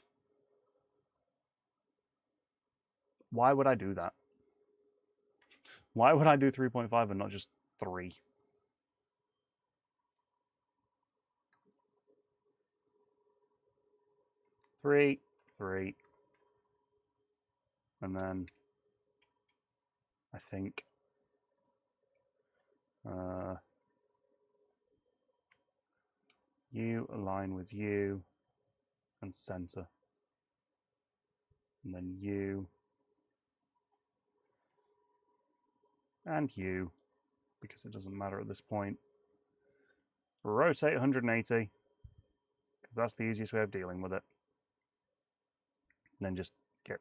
Why would I do that? Why would I do 3.5 and not just 3? Three, and then I think you align with you and center, and then you and you, because it doesn't matter at this point. Rotate 180, because that's the easiest way of dealing with it. And then just get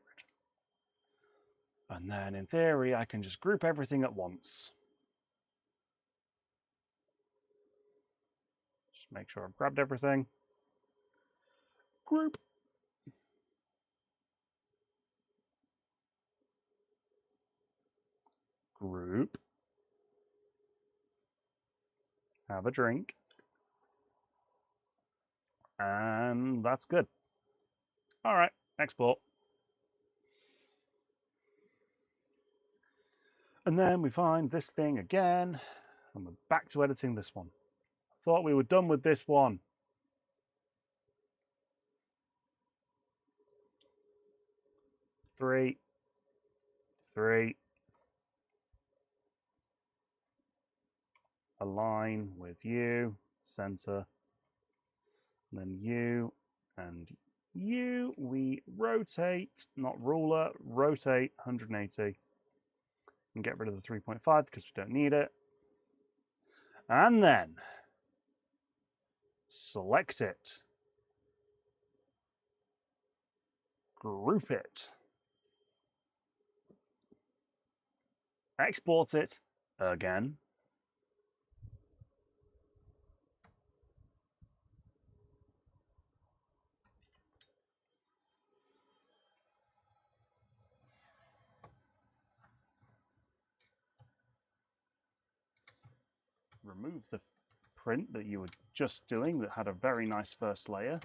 rid. And then in theory, I can just group everything at once. Just make sure I've grabbed everything. Group. Group. Have a drink. And that's good. All right, export. And then we find this thing again, and we're back to editing this one. I thought we were done with this one. Three. Align with you, center, and then you and you. We rotate, not ruler, rotate 180 and get rid of the 3.5 because we don't need it. And then select it, group it, export it again. Remove the print that you were just doing that had a very nice first layer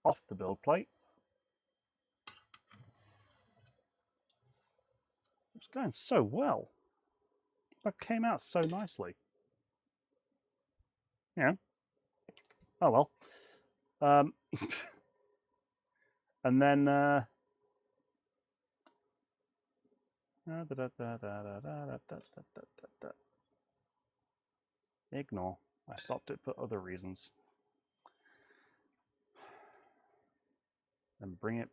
off the build plate. It's going so well. That came out so nicely. Yeah. Oh well. And then ignore. I stopped it for other reasons. And bring it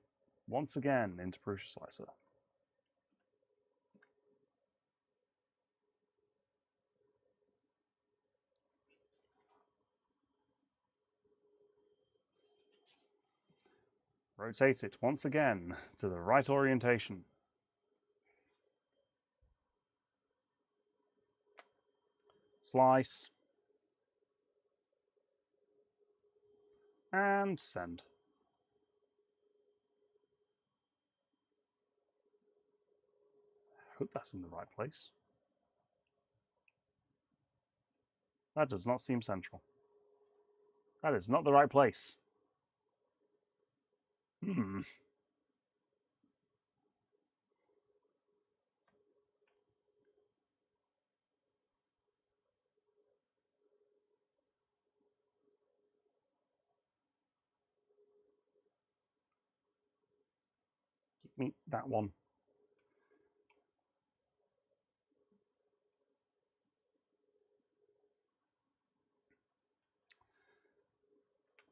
once again into Prusa Slicer. Rotate it once again to the right orientation. Slice. And send. I hope that's in the right place. That does not seem central. That is not the right place. Hmm. Give me that one.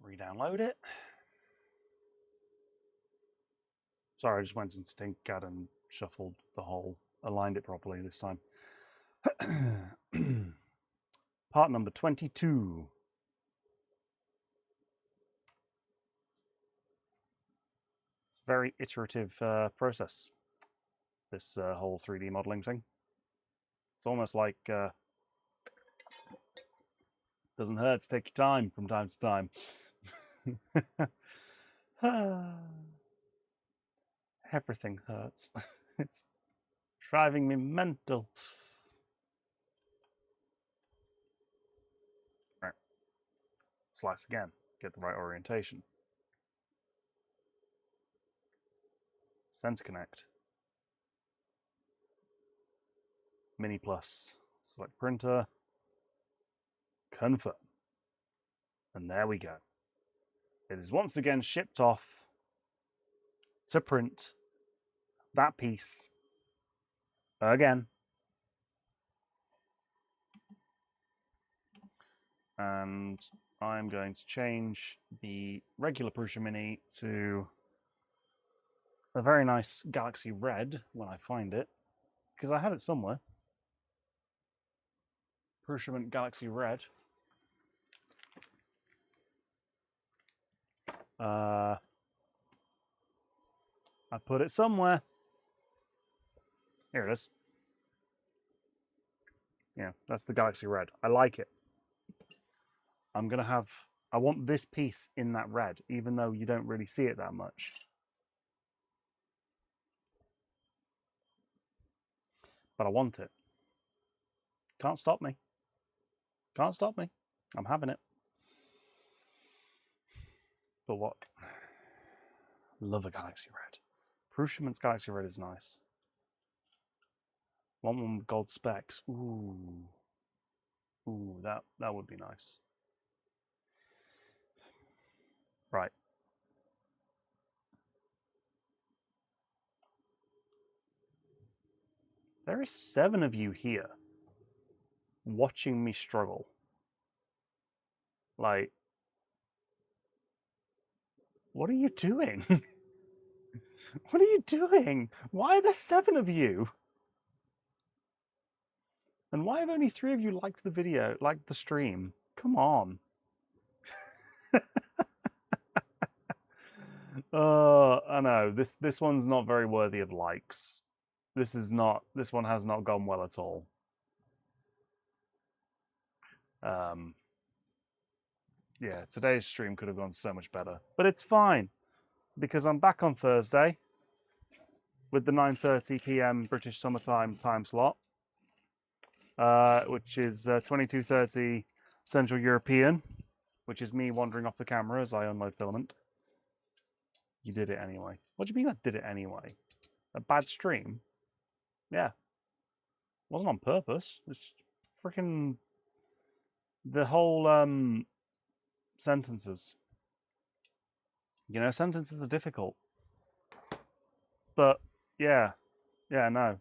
Re-download it. Sorry, I just went into ThinkCAD and shuffled the whole, aligned it properly this time. Part number 22. It's a very iterative process, this whole 3D modeling thing. It's almost like doesn't hurt to take your time from time to time. Everything hurts. It's driving me mental. Right. Slice again. Get the right orientation. Center connect. Mini plus. Select printer. Confirm. And there we go. It is once again shipped off to print that piece again. And I'm going to change the regular Prusa Mini to a very nice Galaxy Red when I find it, because I had it somewhere. Prusa Galaxy Red. I put it somewhere. Here it is. Yeah, that's the Galaxy Red. I like it. I want this piece in that red, even though you don't really see it that much. But I want it. Can't stop me. Can't stop me. I'm having it. But what? Love a Galaxy Red. Prusa Galaxy Red is nice. Want one with gold specs. Ooh. Ooh, that would be nice. Right. There are 7 of you here watching me struggle. Like, what are you doing? What are you doing? Why are there 7 of you? And why have only 3 of you liked the video, liked the stream? Come on. I know, this one's not very worthy of likes. This one has not gone well at all. Yeah, today's stream could have gone so much better, but it's fine because I'm back on Thursday with the 9:30 p.m. British summertime time slot, which is 22:30 Central European, which is me wandering off the camera as I unload filament. You did it anyway. What do you mean I did it anyway? A bad stream? Yeah. Wasn't on purpose. It's freaking the whole sentences. You know, sentences are difficult. But yeah, no,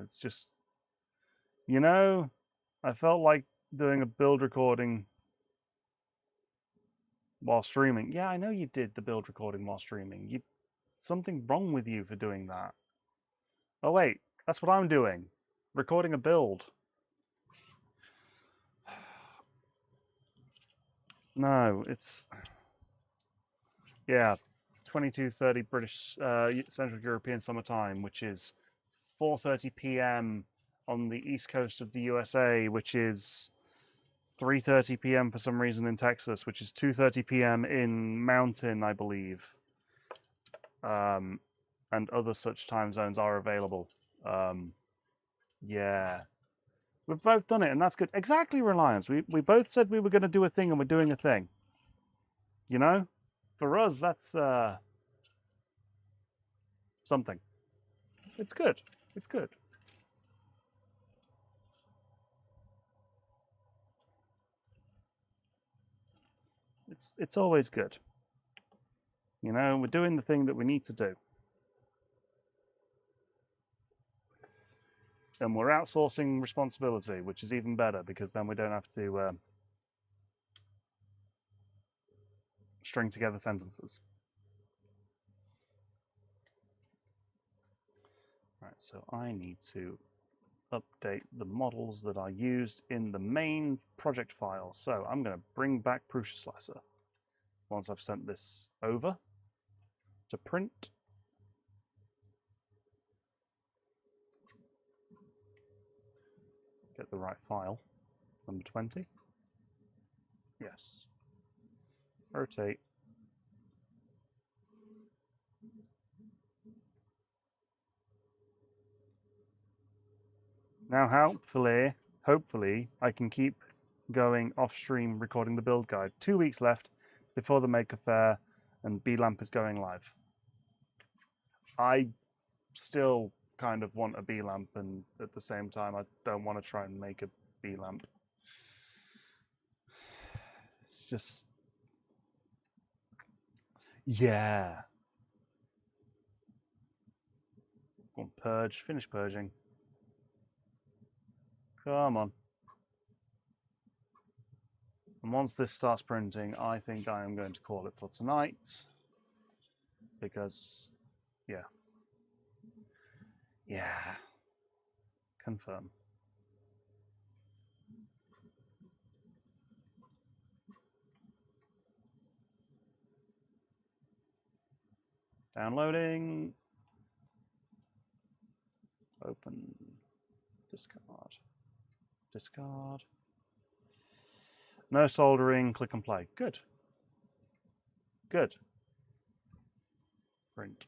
it's just, you know, I felt like doing a build recording while streaming. Yeah, I know you did the build recording while streaming. Something wrong with you for doing that. Oh wait, that's what I'm doing. Recording a build. No, it's, yeah, 22:30 British Central European summertime, which is 4:30 p.m. on the east coast of the USA, which is 3:30 p.m. for some reason in Texas, which is 2:30 p.m. in Mountain, I believe. And other such time zones are available. Yeah. We've both done it, and that's good. Exactly, Reliance. We both said we were going to do a thing, and we're doing a thing. You know? For us, that's something. It's good. It's good. It's always good. You know, we're doing the thing that we need to do. And we're outsourcing responsibility, which is even better because then we don't have to string together sentences. Right, so I need to update the models that are used in the main project file. So I'm going to bring back Prusa Slicer once I've sent this over to print. Get the right file. Number 20. Yes. Rotate. Now hopefully, I can keep going off stream recording the build guide. 2 weeks left before the Maker Faire and B-Lamp is going live. I still kind of want a B-Lamp, and at the same time I don't want to try and make a B-Lamp. It's just, yeah. Go on, purge, finish purging. Come on. And once this starts printing, I think I am going to call it for tonight. Because, yeah. Yeah. Confirm. Downloading. Open. Discard. Discard. No soldering. Click and play. Good. Good. Print.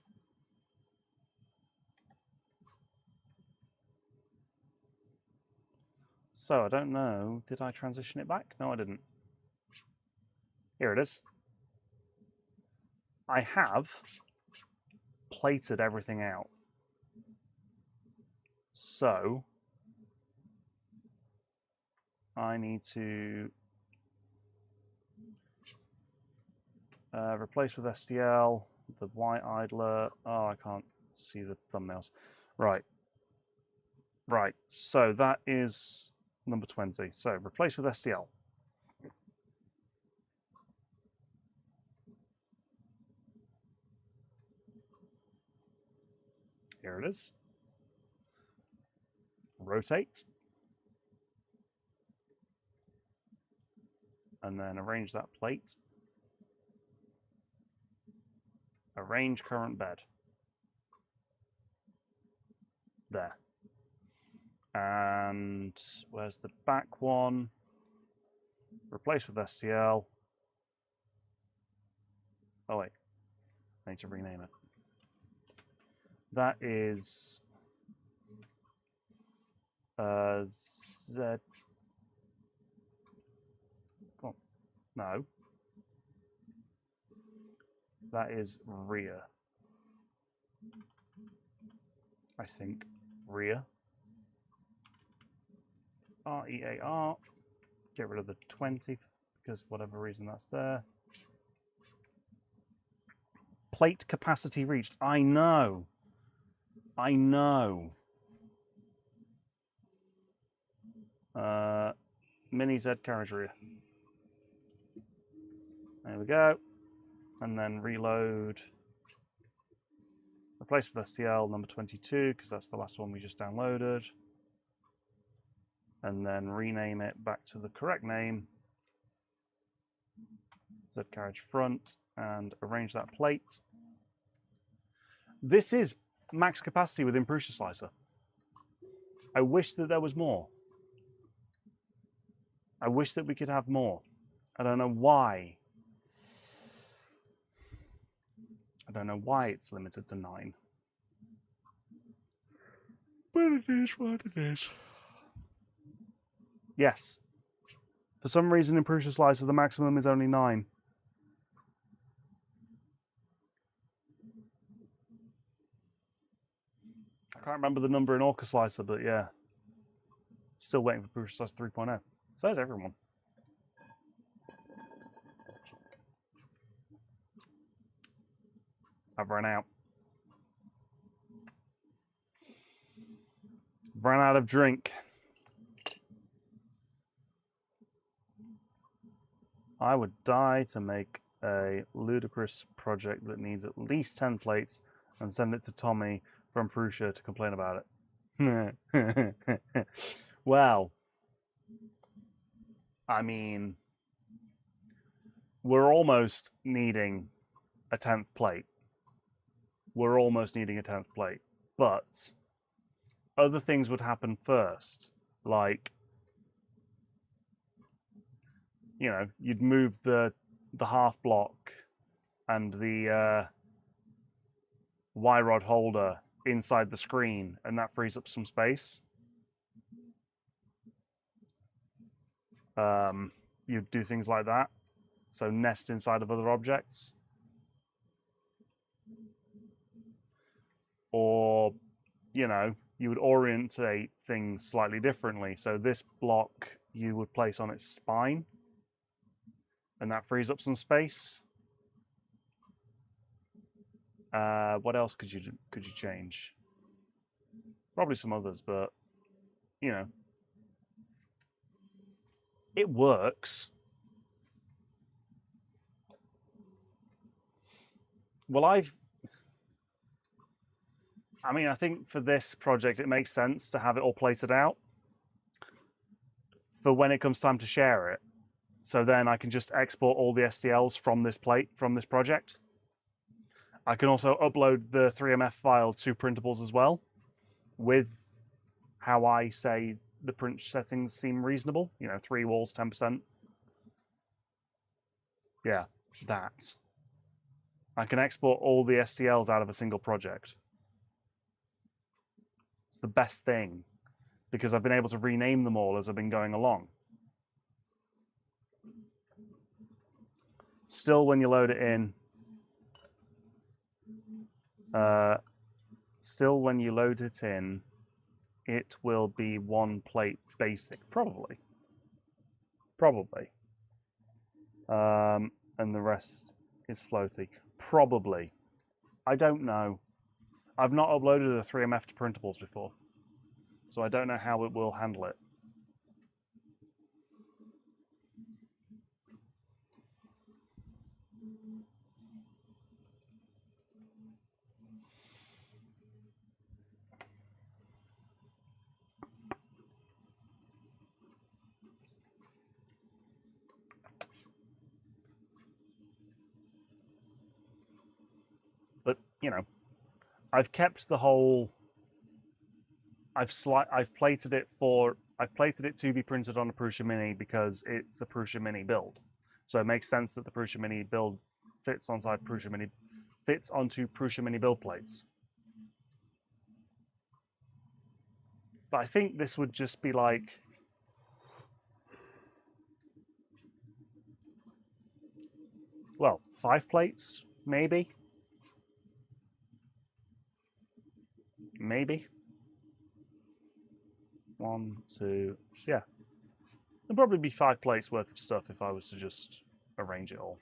So I don't know. Did I transition it back? No, I didn't. Here it is. I have plated everything out. So I need to replace with STL, the white idler. Oh, I can't see the thumbnails. Right. Right. So that is number 20. So replace with STL. Here it is. Rotate. And then arrange that plate. Arrange current bed. there. And where's the back one? Replace with STL. Oh wait, I need to rename it. That is Z. Oh, no. That is rear. I think rear. REAR. Get rid of the 20 because whatever reason that's there. Plate capacity reached. I know. I know. Mini Z carriage rear. There we go. And then reload. Replace with STL number 22 because that's the last one we just downloaded. And then rename it back to the correct name. Z carriage front, and arrange that plate. This is max capacity within Prusa Slicer. I wish that there was more. I wish that we could have more. I don't know why. I don't know why it's limited to 9. But it is what it is. Yes. For some reason in Prusa Slicer, the maximum is only 9. I can't remember the number in Orca Slicer, but yeah. Still waiting for Prusa Slicer 3.0. So is everyone. I've run out. Run out of drink. I would die to make a ludicrous project that needs at least 10 plates and send it to Tommy from Prusa to complain about it. Well, I mean, we're almost needing a 10th plate. We're almost needing a 10th plate, but other things would happen first, like, you know, you'd move the half block and the Y rod holder inside the screen, and that frees up some space. You'd do things like that, so nest inside of other objects, or you know, you would orientate things slightly differently. So this block you would place on its spine, and that frees up some space. What else could you change? Probably some others, but you know, it works. Well, I think for this project it makes sense to have it all plated out for when it comes time to share it. So then I can just export all the STLs from this plate, from this project. I can also upload the 3MF file to printables as well, with how I say the print settings seem reasonable. You know, 3 walls, 10%. Yeah, that. I can export all the STLs out of a single project. It's the best thing, because I've been able to rename them all as I've been going along. Still, when you load it in, it will be 1 plate basic, probably. And the rest is floaty, probably. I don't know. I've not uploaded a 3MF to printables before, so I don't know how it will handle it. But, you know, I've kept the whole I've plated it to be printed on a Prusa Mini because it's a Prusa Mini build. So it makes sense that the Prusa Mini build fits onto Prusa Mini build plates. But I think this would just be like, well, 5 plates, maybe. Maybe. 1, 2, yeah. There'd probably be 5 plates worth of stuff if I was to just arrange it all.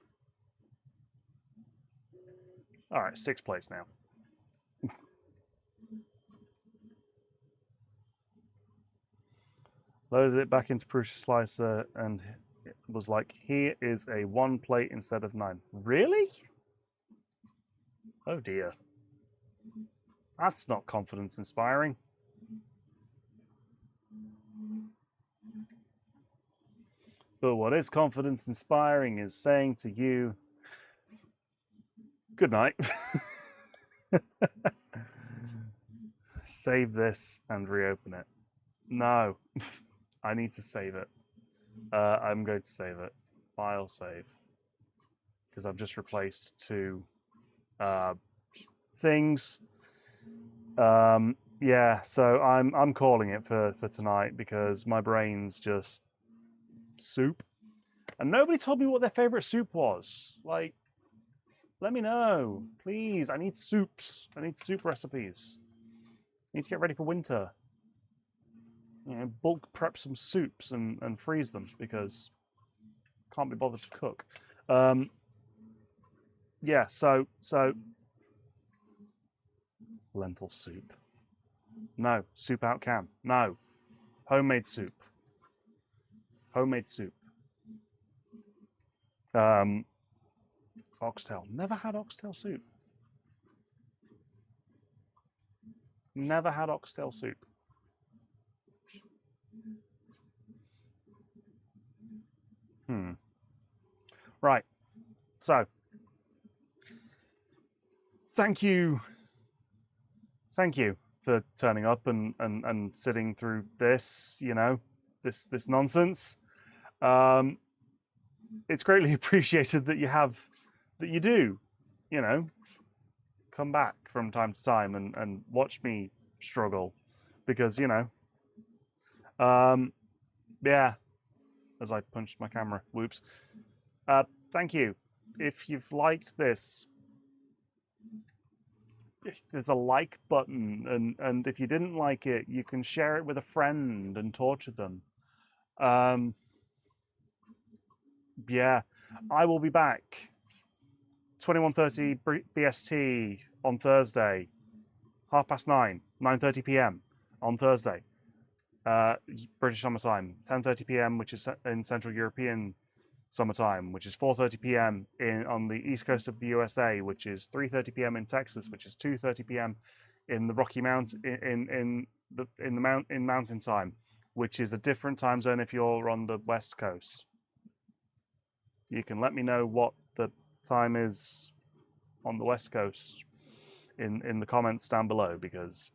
All right, 6 plates now. Loaded it back into Prusa Slicer and it was like, here is a 1 plate instead of 9. Really? Oh dear. That's not confidence inspiring. But what is confidence inspiring is saying to you, good night. Save this and reopen it. No, I need to save it. I'm going to save it. File save. Because I've just replaced 2 things. Yeah, so I'm calling it for tonight because my brain's just soup. And nobody told me what their favorite soup was. Like, let me know, please. I need soups. I need soup recipes. I need to get ready for winter. You know, bulk prep some soups and freeze them because can't be bothered to cook. Yeah, so lentil soup. No, soup out can. No, homemade soup. Homemade soup. Oxtail. Never had oxtail soup. Never had oxtail soup. Right. So, thank you for turning up and sitting through this, you know, this nonsense. It's greatly appreciated that you do, you know, come back from time to time and watch me struggle because, you know, yeah, as I punched my camera, whoops. Thank you. If you've liked this, there's a like button, and if you didn't like it, you can share it with a friend and torture them. Yeah, I will be back 21:30 BST on Thursday, 9:30, 9:30 p.m. on Thursday, British Summer Time, 10:30 p.m., which is in Central European Summertime, which is 4:30 p.m. on the east coast of the USA, which is 3:30 p.m. in Texas, which is 2:30 p.m. in the Rocky Mountains in Mountain Time, which is a different time zone if you're on the West Coast. You can let me know what the time is on the West Coast in the comments down below because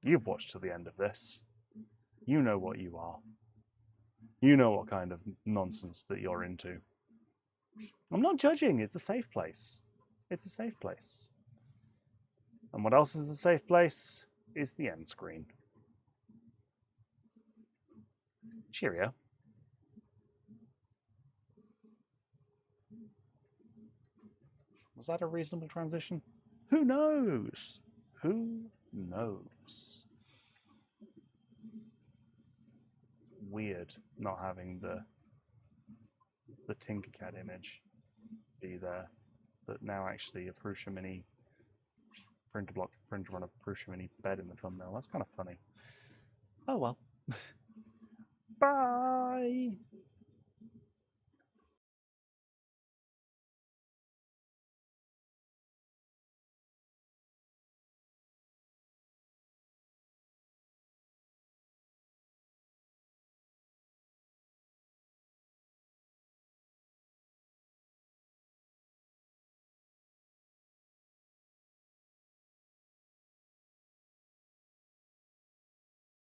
you've watched to the end of this. You know what you are. You know what kind of nonsense that you're into. I'm not judging. It's a safe place. It's a safe place. And what else is a safe place is the end screen. Cheerio. Was that a reasonable transition? Who knows? Who knows? Weird not having the Tinkercad image be there, but now actually a Prusa Mini printer on a Prusa Mini bed in the thumbnail. That's kind of funny. Oh well. Bye!